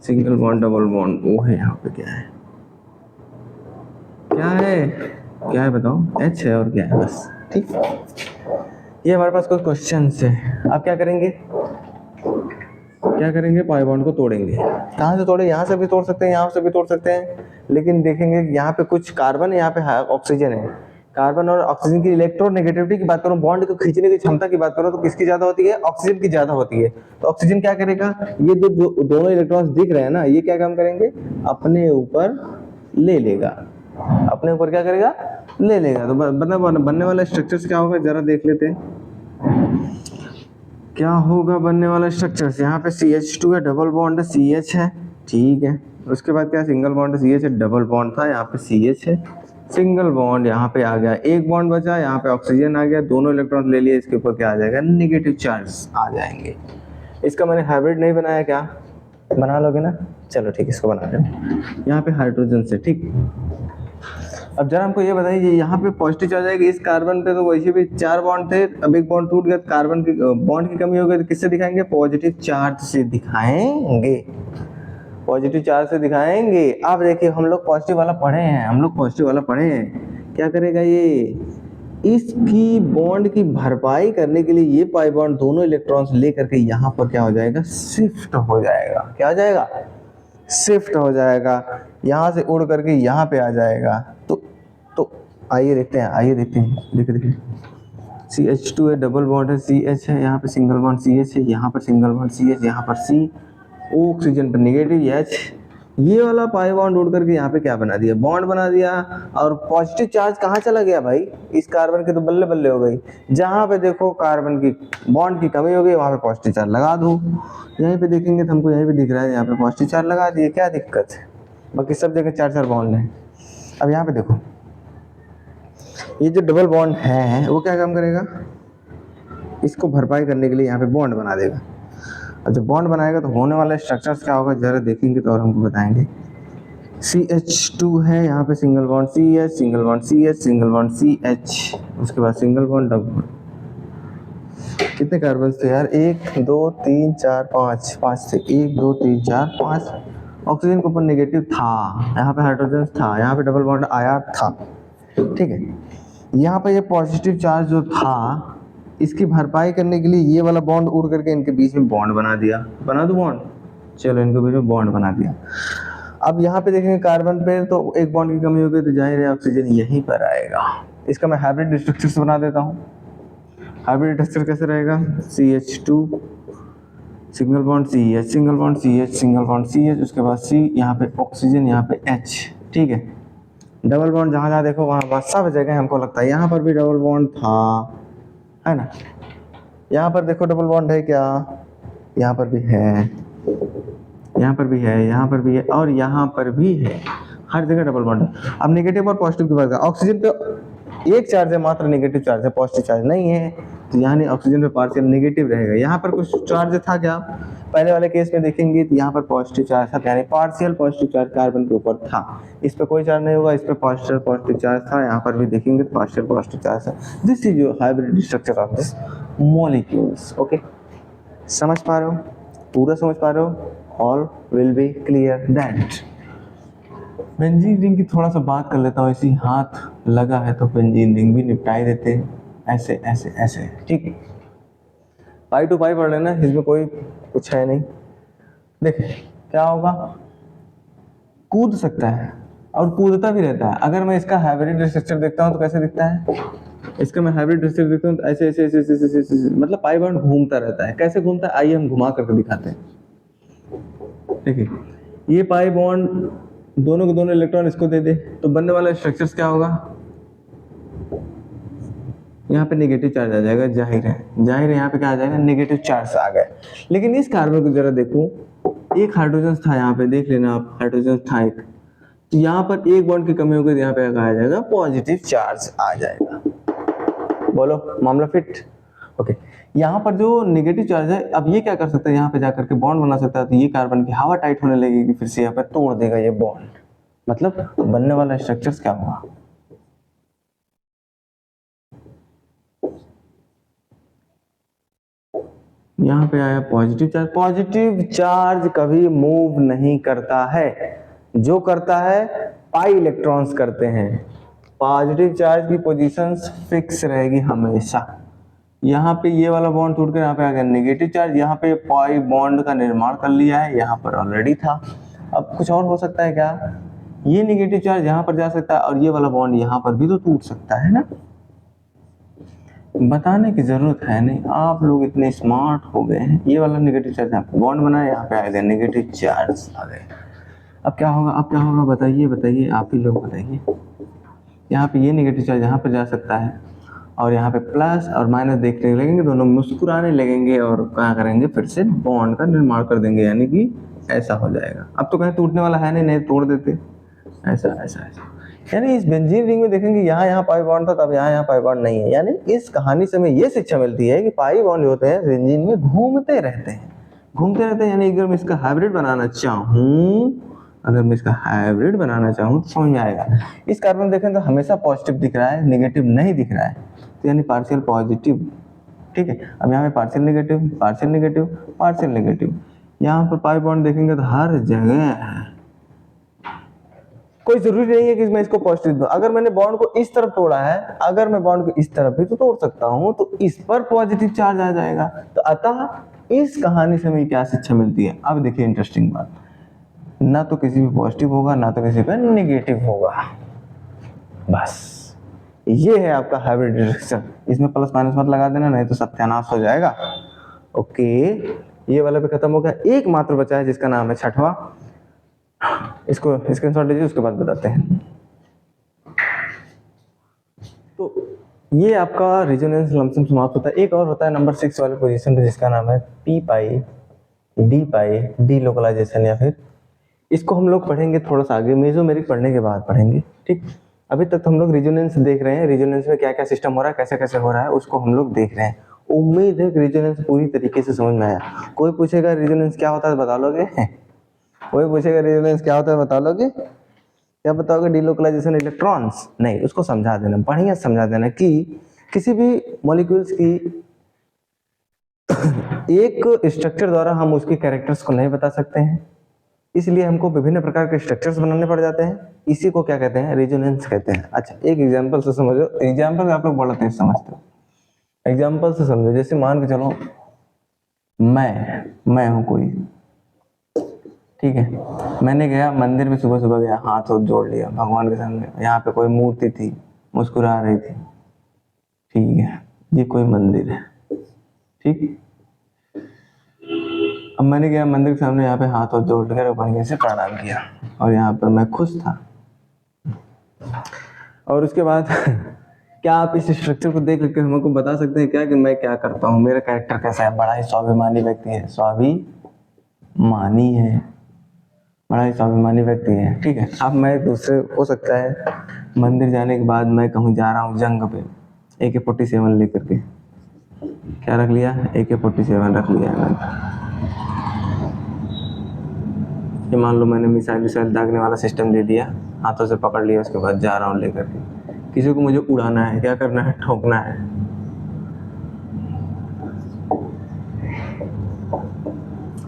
सिंगल बॉन्ड डबल बॉन्ड वो है, यहाँ पे क्या है, क्या है बताओ, H है और क्या है, बस ठीक। ये हमारे पास कुछ क्वेश्चन है। आप क्या करेंगे, पाई बॉन्ड को तोड़ेंगे। कहाँ से तोड़े, यहाँ से भी तोड़ सकते हैं, यहाँ से भी तोड़ सकते हैं, लेकिन देखेंगे यहाँ पे कुछ कार्बन है, यहाँ पे ऑक्सीजन है। कार्बन और ऑक्सीजन की इलेक्ट्रोनेगेटिविटी की बात करूं, बॉन्ड को खींचने की क्षमता की बात करूं, तो किसकी ज्यादा होती है? ऑक्सीजन की ज्यादा होती है। तो ऑक्सीजन क्या करेगा, ये दोनों इलेक्ट्रॉन्स दिख रहे हैं ना, ये क्या काम करेंगे, अपने ऊपर ले लेगा, अपने ऊपर क्या करेगा, ले लेगा। तो बनने वाला स्ट्रक्चर्स क्या होगा, जरा देख लेते हैं क्या होगा बनने वाला स्ट्रक्चर्स। यहाँ पे CH2 है, डबल बॉन्ड है, CH है, ठीक है। उसके बाद क्या, सिंगल बॉन्ड है, CH है, डबल बॉन्ड था, यहाँ पे CH है, सिंगल बॉन्ड यहाँ पे आ गया, एक बॉन्ड बचा, यहाँ पे ऑक्सीजन आ गया, दोनों इलेक्ट्रॉन ले लिए, इसके ऊपर क्या आ जाएगा, नेगेटिव चार्ज आ जाएंगे। इसका मैंने हाइब्रिड नहीं बनाया, क्या बना लोगे ना, चलो ठीक, इसको बना लेना। यहाँ पे हाइड्रोजन से, ठीक। अब जरा हमको ये बताइए, यहाँ पे पॉजिटिव चार्ज आएगा, इस कार्बन पे तो वैसे भी 4 बॉन्ड थे, अब एक बॉन्ड टूट गया, कार्बन की बॉन्ड की कमी हो गई, तो किससे दिखाएंगे, पॉजिटिव चार्ज से दिखाएंगे, पॉजिटिव चार्ज से दिखाएंगे। अब देखिए हम लोग पॉजिटिव वाला पढ़े हैं, हम लोग पॉजिटिव वाला पढ़े हैं, क्या करेगा ये, इसकी बॉन्ड की भरपाई करने के लिए ये पाई बॉन्ड दोनों इलेक्ट्रॉन्स लेकर के यहाँ पर क्या हो जाएगा, शिफ्ट हो जाएगा, क्या हो जाएगा, शिफ्ट हो जाएगा, यहाँ से उड़ करके यहाँ पे आ जाएगा। तो आइए देखते हैं, आइए देखते हैं, देखिए CH2 है, डबल बॉन्ड है, CH है, यहाँ पे सिंगल बॉन्ड CH है, यहाँ पर सिंगल बॉन्ड CH, यहाँ पर C, ऑक्सीजन पर नेगेटिव H, ये वाला पाई बॉन्ड उड़ करके यहाँ पे क्या बना दिया, बॉन्ड बना दिया। और पॉजिटिव चार्ज कहाँ चला गया भाई, इस कार्बन के तो बल्ले बल्ले हो गई, जहाँ पे देखो कार्बन की बॉन्ड की कमी हो गई वहाँ पे पॉजिटिव चार्ज लगा दो। यहीं पे देखेंगे तो हमको यहीं पे दिख रहा है, यहाँ पे पॉजिटिव चार्ज लगा दिए, क्या दिक्कत है, बाकी सब जगह 4-4 बॉन्ड है। अब यहाँ पे देखो, ये जो डबल बॉन्ड है वो क्या काम करेगा, इसको भरपाई करने के लिए यहाँ पे बॉन्ड बना देगा। और जब बॉन्ड बनाएगा तो होने वाला स्ट्रक्चर्स क्या होगा, जरा देखेंगे तो और हमको बताएंगे। CH2 है, यहाँ पे single bond CH, single bond CH, single bond CH, उसके बाद सिंगल बॉन्ड डबल। कितने कार्बन थे यार, 1 2 3 4 5, 5 थे, 1 2 3 4 5। ऑक्सीजन के ऊपर नेगेटिव था, यहाँ पे हाइड्रोजन था, यहाँ पे डबल बॉन्ड आया था, ठीक है। यहाँ पे ये पॉजिटिव चार्ज जो था, इसकी भरपाई करने के लिए ये वाला बॉन्ड उड़ करके इनके बीच में बॉन्ड बना दिया, बना दो बॉन्ड, चलो इनके बीच में बॉन्ड बना दिया। अब यहाँ पे देखेंगे कार्बन पे तो एक बॉन्ड की कमी हो गई, तो जाहिर है ऑक्सीजन यहीं पर आएगा। इसका मैं हाइब्रिड स्ट्रक्चर बना देता हूँ। हाइब्रिड स्ट्रक्चर कैसे रहेगा, CH2 single bond CH, single bond CH, single bond CH, उसके बाद C, यहाँ पे ऑक्सीजन, यहाँ पे H, ठीक है। डबल बॉन्ड जहाँ जहाँ देखो वहाँ सब जगह हमको लगता है, यहाँ पर भी डबल बॉन्ड था, है ना, यहाँ पर देखो डबल बॉन्ड है क्या, यहाँ पर भी है, यहाँ पर भी है, यहाँ पर भी है, और यहाँ पर भी है, हर जगह डबल बॉन्ड है। अब नेगेटिव और पॉजिटिव की बात करें, ऑक्सीजन पे एक चार्ज है, मात्र नेगेटिव चार्ज है, पॉजिटिव चार्ज नहीं है, तो यहाँ ऑक्सीजन पे पार्शियल नेगेटिव रहेगा। यहाँ पर कुछ चार्ज था क्या, पहले वाले केस में देखेंगे तो यहाँ पर पॉजिटिव चार्ज था, यानी पार्शियल पॉजिटिव चार्ज कार्बन के ऊपर था, इस पर कोई चार्ज नहीं होगा, इस पर पार्शियल पॉजिटिव चार्ज था, यहाँ पर भी देखेंगे तो पार्शियल पॉजिटिव चार्ज है। This is your hybrid structure of this molecules. Okay, समझ पा रहे हो, पूरा समझ पा रहे हो, all will be clear that. Benzene ring की थोड़ा सा बात कर लेता हूँ, इसी हाथ लगा है तो बेंजीन रिंग भी निपटाई देते हैं, ऐसे ऐसे ऐसे, ठीक। पाई टू पाई पढ़ लेना, इसमें कोई कुछ है नहीं। देखिए क्या होगा, कूद सकता है और कूदता भी रहता है। अगर मैं इसका हाइब्रिड स्ट्रक्चर देखता हूँ तो कैसे दिखता है, इसका मैं हाइब्रिड स्ट्रक्चर देखता हूँ तो ऐसे ऐसे ऐसे ऐसे ऐसे ऐसे, मतलब पाई बॉन्ड घूमता रहता है। कैसे घूमता है, आइए हम घुमा करके दिखाते हैं। देखिए ये पाई बॉन्ड दोनों के दोनों इलेक्ट्रॉन इसको दे दे तो बनने वाला स्ट्रक्चर्स क्या होगा, यहाँ पे नेगेटिव चार्ज आ जाएगा, जाहिर है यहाँ पे क्या आ जाएगा, नेगेटिव चार्ज आ गए। लेकिन इस कार्बन को जरा देखो, एक हाइड्रोजन था यहाँ पे, देख लेना आप, हाइड्रोजन था एक, तो यहाँ पर एक बॉन्ड की कमी हो गई तो यहाँ पे क्या आ जाएगा, पॉजिटिव चार्ज आ जाएगा। बोलो मामला फिट। ओके, यहाँ पर जो नेगेटिव चार्ज है, अब ये क्या कर सकता है, यहाँ पे जाकर के बॉन्ड बना सकता है, तो ये कार्बन की हवा टाइट होने लगेगी, फिर से यहाँ पे तोड़ देगा ये बॉन्ड, मतलब बनने वाला स्ट्रक्चर्स क्या होगा, यहाँ पे आया पॉजिटिव चार्ज। पॉजिटिव चार्ज कभी मूव नहीं करता है, जो करता है पाई इलेक्ट्रॉन्स करते हैं। पॉजिटिव चार्ज की पोजीशंस फिक्स रहेगी हमेशा। यहाँ पे ये वाला बॉन्ड टूटकर यहाँ पे आ गया नेगेटिव चार्ज, यहाँ पे पाई बॉन्ड का निर्माण कर लिया है, यहाँ पर ऑलरेडी था। अब कुछ और हो सकता है क्या, ये निगेटिव चार्ज यहाँ पर जा सकता है और ये वाला बॉन्ड यहाँ पर भी तो टूट सकता है ना। बताने की जरूरत है नहीं, आप लोग इतने स्मार्ट हो गए हैं। ये वाला नेगेटिव चार्ज यहाँ पे बॉन्ड बनाया, यहाँ पे आ गया नेगेटिव चार्ज आ गए। अब क्या होगा, अब क्या होगा बताइए बताइए, आप ही लोग बताइए। यहाँ पे ये नेगेटिव चार्ज यहाँ पर जा सकता है और यहाँ पे प्लस और माइनस देखने लगेंगे, दोनों मुस्कुराने लगेंगे और क्या करेंगे, फिर से बॉन्ड का निर्माण कर देंगे, यानी कि ऐसा हो जाएगा। अब तो कहीं टूटने वाला है नहीं, नहीं तोड़ देते, ऐसा ऐसा ऐसा। यानी इस बेंजीन रिंग में देखेंगे यहाँ पाई बॉन्ड था, तब यहाँ पाई बॉन्ड नहीं है। यानी इस कहानी से हमें ये शिक्षा मिलती है कि पाई बॉन्ड जो होते हैं बेंजीन में घूमते रहते हैं, घूमते रहते हैं। यानी अगर मैं इसका हाइब्रिड बनाना चाहूँ, अगर मैं इसका हाइब्रिड बनाना चाहूँ तो समझ में आएगा। इस कार्बन देखें तो हमेशा पॉजिटिव दिख रहा है, नेगेटिव नहीं दिख रहा है, तो यानी पार्शियल पॉजिटिव। ठीक है, अब यहाँ पे partial negative, partial negative, partial negative. यहाँ पर पाई बॉन्ड देखेंगे तो हर जगह है, कोई जरूरी नहीं है कि मैं इसको पॉजिटिव दूं। अगर मैंने बॉन्ड को इस तरफ तोड़ा है, अगर मैं बॉन्ड को इस तरफ भी तो तोड़ सकता हूं, तो इस पर पॉजिटिव चार्ज आ जाएगा। तो अतः इस कहानी से हमें क्या शिक्षा मिलती है, अब देखिए इंटरेस्टिंग बात, ना तो किसी पे पॉजिटिव होगा ना तो किसी पे नेगेटिव होगा, बस ये है आपका हाइब्रिड रिएक्शन। इसमें प्लस माइनस मत लगा देना, नहीं तो सत्यानाश हो जाएगा। ओके, ये वाला भी खत्म हो गया, एक मात्र बचा है जिसका नाम है छठवां। इसको स्क्रीनशॉट लीजिए, उसके बाद बताते हैं। तो ये आपका रेजोनेंस लमसम समाप्त होता है। एक और होता है नंबर 6 वाले पोजीशन पे, जिसका नाम है पी पाई डी पाई डी लोकलाइजेशन, या फिर इसको हम लोग पढ़ेंगे थोड़ा सा आगे, मेसोमेरिक पढ़ने के बाद पढ़ेंगे। ठीक, अभी तक हम लोग रेजोनेंस देख रहे हैं, रेजोनेंस में क्या क्या सिस्टम हो रहा है, कैसे कैसे हो रहा है, उसको हम लोग देख रहे हैं। उम्मीद है कि रेजोनेंस पूरी तरीके से समझ में आया। कोई पूछेगा रेजोनेंस क्या होता है बता लोगे? कोई पूछेगा रेजोनेंस क्या होता है बता लोगे? क्या बताओगे? Delocalisation electrons? नहीं, उसको समझा देना, बढ़िया समझा देना कि किसी भी मॉलिक्यूल्स की एक स्ट्रक्चर द्वारा हम उसके कैरेक्टर्स को नहीं बता सकते हैं, इसलिए हमको विभिन्न प्रकार के स्ट्रक्चर्स बनाने पड़ जाते हैं। इसी को क्या कहते हैं? रेजोनेंस कहते हैं। अच्छा, एक एग्जांपल से समझो, एग्जांपल आप लोग बड़ा तेज समझते हो, एग्जांपल से समझो। जैसे मान के चलो मैं हूं कोई, ठीक है, मैंने गया मंदिर में, सुबह सुबह गया, हाथ हाथ जोड़ लिया भगवान के सामने, यहाँ पे कोई मूर्ति थी, मुस्कुरा रही थी, ठीक है, ये कोई मंदिर है, ठीक। अब मैंने गया मंदिर के सामने, यहाँ पे हाथ हाथ जोड़ कर बढ़िया से प्रणाम किया और यहाँ पर मैं खुश था। और उसके बाद क्या आप इस स्ट्रक्चर को देख करके हमको बता सकते हैं क्या कि मैं क्या करता हूँ, मेरा कैरेक्टर कैसा है? बड़ा ही स्वाभिमानी व्यक्ति है, स्वाभिमानी है, बड़ा ही स्वाभिमानी व्यक्ति है, ठीक है। अब मैं दूसरे, हो सकता है मंदिर जाने के बाद मैं कहूँ जा रहा हूँ जंग पे, AK-47 लेकर के, क्या रख लिया? AK-47 रख लिया मैंने। ये मान लो मैंने मिसाइल दागने वाला सिस्टम ले लिया, हाथों से पकड़ लिया, उसके बाद जा रहा हूँ लेकर के। किसी को मुझे उड़ाना है, क्या करना है? ठोकना है।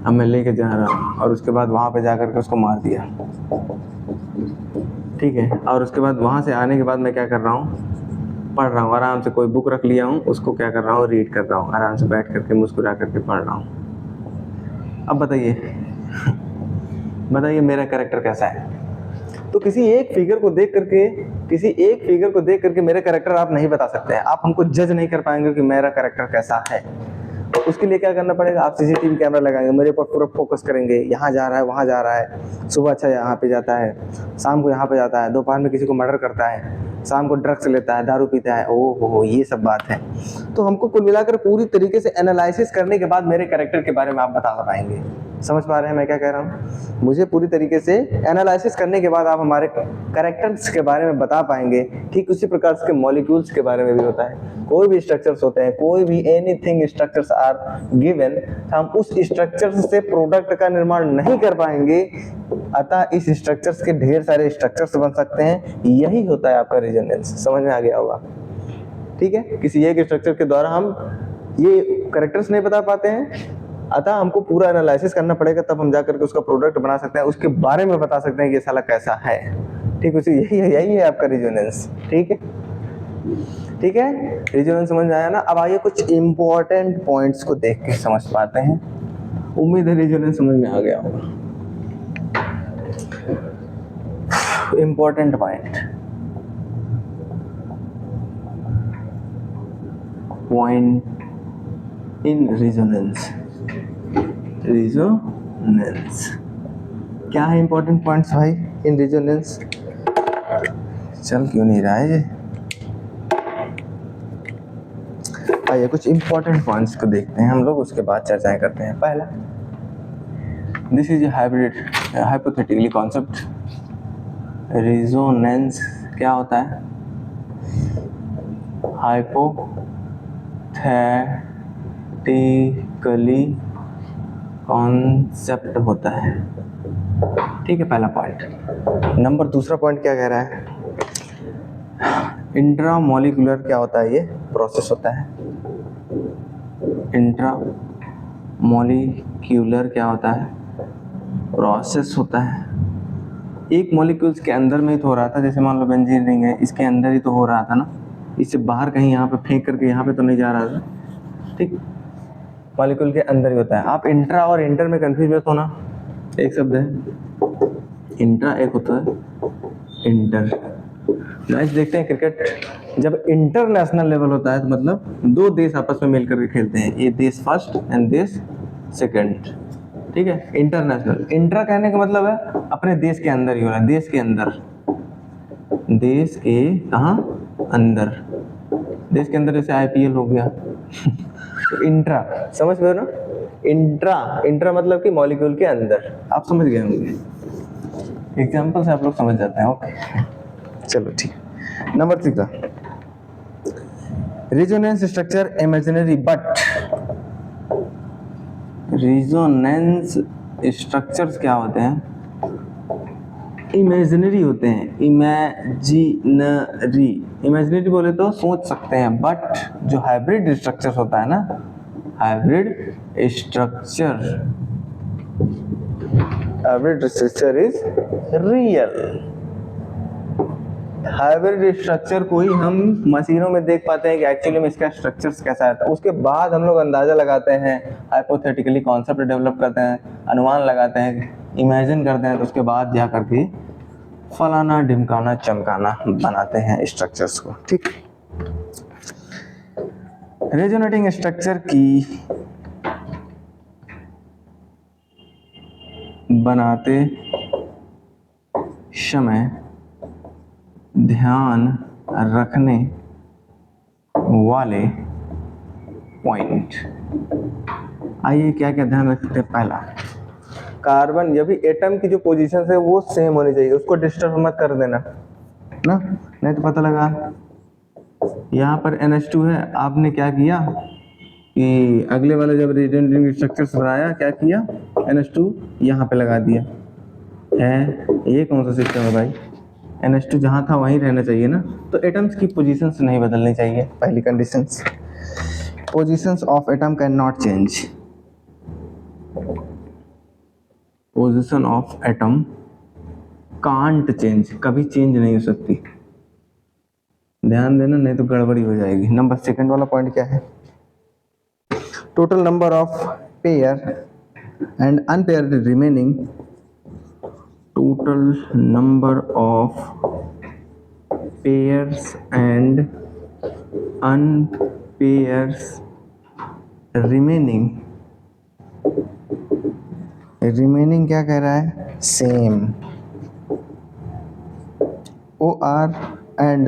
अब मैं लेके जा रहा हूँ और उसके बाद वहाँ पे जा करके उसको मार दिया, ठीक है। और उसके बाद वहाँ से आने के बाद मैं क्या कर रहा हूँ? पढ़ रहा हूँ आराम से, कोई बुक रख लिया हूँ, उसको क्या कर रहा हूँ? रीड कर रहा हूँ, आराम से बैठ करके मुस्कुरा करके पढ़ रहा हूँ। अब बताइए बताइए मेरा कैरेक्टर कैसा है? तो किसी एक फिगर को देख करके मेरा कैरेक्टर आप नहीं बता सकते हैं, आप हमको जज नहीं कर पाएंगे कि मेरा कैरेक्टर कैसा है। तो उसके लिए क्या करना पड़ेगा? आप CCTV कैमरा लगाएंगे, मेरे पर पूरा फोकस करेंगे, यहाँ जा रहा है, वहाँ जा रहा है, सुबह अच्छा यहाँ पे जाता है, शाम को यहाँ पे जाता है, दोपहर में किसी को मर्डर करता है, शाम को ड्रग्स लेता है, दारू पीता है, ओहो ये सब बात है। तो हमको कुल मिलाकर पूरी तरीके से एनालिसिस करने के बाद मेरे कैरेक्टर के बारे में आप बता पाएंगे। समझ पा रहे हैं मैं क्या कह रहा हूँ? मुझे पूरी तरीके से एनालिसिस करने के बाद आप हमारे कैरेक्टर्स के बारे में बता पाएंगे। ठीक उसी प्रकार के मॉलिक्यूल्स के बारे में भी होता है, कोई भी स्ट्रक्चर्स होते हैं, कोई भी एनीथिंग स्ट्रक्चर्स आर गिवन, हम उस स्ट्रक्चर से प्रोडक्ट का निर्माण नहीं कर पाएंगे, अतः इस स्ट्रक्चर्स के ढेर सारे स्ट्रक्चर्स बन सकते हैं। यही होता है आपका रेजोनेंस। समझ में आ गया होगा? ठीक है, किसी एक स्ट्रक्चर के द्वारा हम ये कैरेक्टर्स नहीं बता पाते हैं, अतः हमको पूरा एनालिसिस करना पड़ेगा, तब हम जाकर के उसका प्रोडक्ट बना सकते हैं, उसके बारे में बता सकते हैं कि ये साला कैसा है। ठीक, उसी यही है आपका रेजोनेंस। ठीक है, ठीक है, रेजोनेंस समझ में आया ना? अब आइए कुछ इंपॉर्टेंट पॉइंट्स को देख के समझ पाते हैं। उम्मीद है रेजोनेंस समझ में आ गया होगा। important point in resonance क्या है इंपॉर्टेंट पॉइंट्स भाई इन रेजोनेंस? चल क्यों नहीं रहा है ये? आइए कुछ इंपॉर्टेंट पॉइंट्स को देखते हैं हम लोग, उसके बाद चर्चाएं करते हैं। पहला, this is hybrid hypothetically concept. Resonance क्या होता है? हाइपोथेटिकली कॉन्सेप्ट होता है, ठीक है, पहला पॉइंट। नंबर दूसरा पॉइंट क्या कह रहा है? इंट्रामोलिकुलर क्या होता है? ये प्रोसेस होता है। इंट्रामोलिक्यूलर क्या होता है? प्रोसेस होता है। एक मॉलिक्यूल्स के अंदर में ही तो हो रहा था, जैसे मान लो बेंजीन रिंग है, इसके अंदर ही तो हो रहा था ना, इससे बाहर कहीं यहाँ पे फेंक करके यहाँ पे तो नहीं जा रहा था, ठीक, मॉलिक्यूल के अंदर ही होता है। आप इंट्रा और इंटर में कंफ्यूज मत होना, एक शब्द है इंट्रा, एक होता है इंटर। मैच देखते हैं क्रिकेट, जब इंटरनेशनल लेवल होता है तो मतलब दो देश आपस में मिलकर के खेलते हैं, ये देश फर्स्ट एंड देश सेकंड, ठीक है, इंटरनेशनल। इंट्रा कहने का मतलब है अपने देश के अंदर ही हो रहा है, देश के अंदर, देश के कहाँ अंदर, देश के अंदर, जैसे आईपीएल हो गया तो इंट्रा, समझ गए ना? इंट्रा मतलब कि मॉलिक्यूल के अंदर, आप समझ गए होंगे, एग्जाम्पल से आप लोग समझ जाते हैं। ओके चलो ठीक। नंबर 3 का resonance structure imaginary, but resonance structures क्या होते हैं? इमेजिनरी होते हैं। इमेजिनरी बोले तो सोच सकते हैं, बट जो हाइब्रिड स्ट्रक्चर होता है ना, hybrid structure is real. Hybrid structure को ही हम मशीनों में देख पाते हैं कि एक्चुअली में इसका स्ट्रक्चर्स कैसा है, उसके बाद हम लोग अंदाजा लगाते हैं, हाइपोथेटिकली कॉन्सेप्ट डेवलप करते हैं, अनुमान लगाते हैं, इमेजिन करते हैं, तो उसके बाद जा करके फलाना ढिमकाना चमकाना बनाते हैं स्ट्रक्चर्स को, ठीक। रेजोनेटिंग स्ट्रक्चर की बनाते समय ध्यान रखने वाले पॉइंट, आइए क्या क्या ध्यान रखते हैं। पहला, कार्बन, जब भी एटम की जो पोजीशन है वो सेम होनी चाहिए, उसको डिस्टर्ब मत कर देना ना, नहीं तो पता लगा यहाँ पर NH2 है, आपने क्या किया कि अगले वाले जब रेजोनेटिंग स्ट्रक्चर्स बनाया, क्या किया, NH2 यहाँ पे लगा दिया है। ये कौन सा सिस्टम है भाई? NH2 जहाँ था वहीं रहना चाहिए ना, तो एटम्स की पोजीशंस नहीं बदलनी चाहिए। पहली conditions, positions of atom can not change, position of atom can't change, कभी चेंज नहीं हो सकती, ध्यान देना, नहीं तो गड़बड़ी हो जाएगी। नंबर सेकंड वाला पॉइंट क्या है? Total number of pair and unpaired remaining, total number of pairs and unpairs remaining क्या कह रहा है? सेम। OR and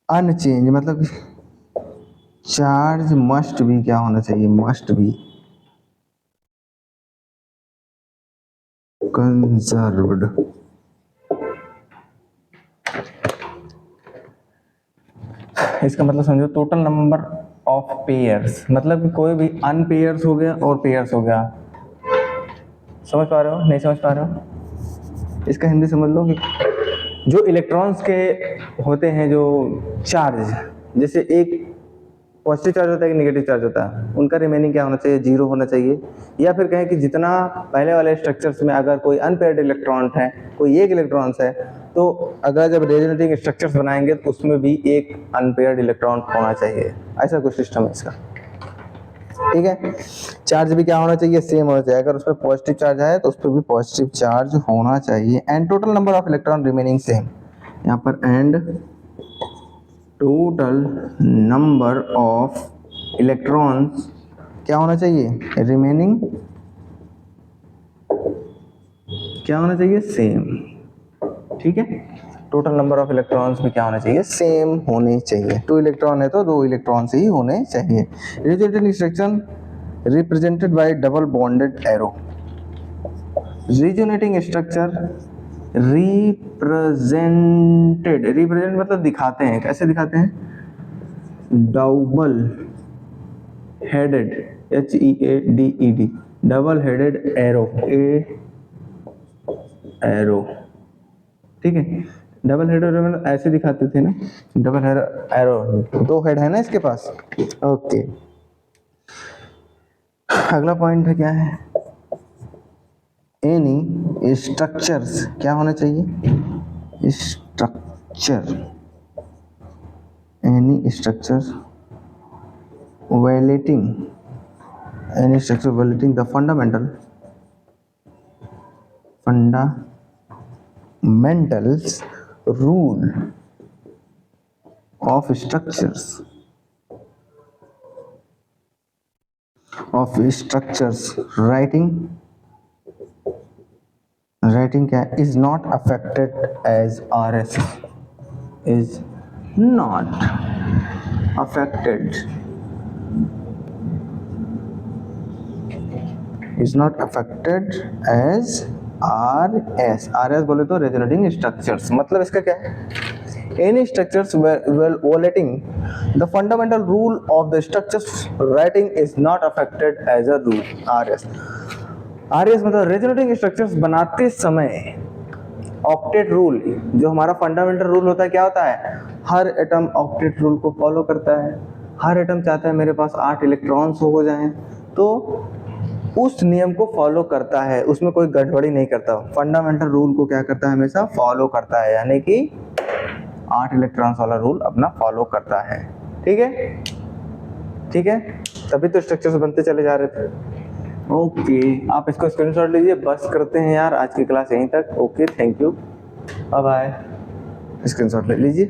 अनचेंज, मतलब चार्ज मस्ट भी क्या होना चाहिए? मस्ट भी कंजर्व्ड। इसका मतलब समझो, टोटल नंबर ऑफ पेयर्स, मतलब कि कोई भी अनपेयर्स हो गया और पेयर्स हो गया, समझ पा रहे हो? नहीं समझ पा रहे हो? इसका हिंदी समझ लो कि जो इलेक्ट्रॉन्स के होते हैं, जो चार्ज, जैसे एक पॉजिटिव चार्ज होता है कि नेगेटिव चार्ज होता है, उनका रिमेनिंग क्या होना चाहिए? 0 होना चाहिए। या फिर कहें कि जितना पहले वाले स्ट्रक्चर्स में अगर कोई अनपेयर्ड इलेक्ट्रॉन है, कोई एक इलेक्ट्रॉन्स है, तो अगर जब रेजोनेटिंग स्ट्रक्चर्स बनाएंगे तो उसमें भी एक अनपेयर्ड इलेक्ट्रॉन होना चाहिए। ऐसा कुछ सिस्टम है इसका। ठीक है। चार्ज भी क्या होना चाहिए, सेम होना चाहिए। अगर उस पर पॉजिटिव चार्ज है तो उस पर भी पॉजिटिव चार्ज होना चाहिए। And total number of electron remaining same, यहाँ पर and total number of electrons क्या होना चाहिए, रिमेनिंग क्या होना चाहिए, सेम। ठीक है, टोटल नंबर ऑफ इलेक्ट्रॉन्स भी क्या होना चाहिए, सेम होने चाहिए। 2 इलेक्ट्रॉन है तो 2 इलेक्ट्रॉन्स ही होने चाहिए। Resonating structure represented by double bonded arrow. Resonating structure represent मतलब दिखाते हैं, कैसे दिखाते हैं, double headed HEADED double headed arrow arrow. ठीक है, डबल हेड एरो मतलब ऐसे दिखाते थे ना, डबल हेड एरो, 2 हेड है ना इसके पास। ओके, अगला पॉइंट है क्या है, एनी स्ट्रक्चर्स क्या होना चाहिए, structure any structure violating any structure violating the fundamentals rule of structures writing क्या is not affected as RS is not affected as RS बोले तो रेजोनेटिंग स्ट्रक्चर्स, मतलब इसका क्या है, any structures violating the fundamental rule of the structures writing is not affected as a rule RS मतलब resonating structures बनाते समय octet rule, जो हमारा फंडामेंटल रूल होता है, क्या होता है, हर एटम ऑक्टेट रूल को फॉलो करता है। हर एटम चाहता है मेरे पास 8 इलेक्ट्रॉन्स हो जाएं, तो उस नियम को फॉलो करता है, उसमें कोई गड़बड़ी नहीं करता। फंडामेंटल रूल को क्या करता है, हमेशा फॉलो करता है, यानी कि 8 इलेक्ट्रॉन्स वाला रूल अपना फॉलो करता है। ठीक है, ठीक है, तभी तो स्ट्रक्चर्स बनते चले जा रहे थे। ओके, आप इसको स्क्रीनशॉट लीजिए। बस करते हैं यार, आज की क्लास यहीं तक। Okay, thank you, bye bye. Screenshot ले लीजिए।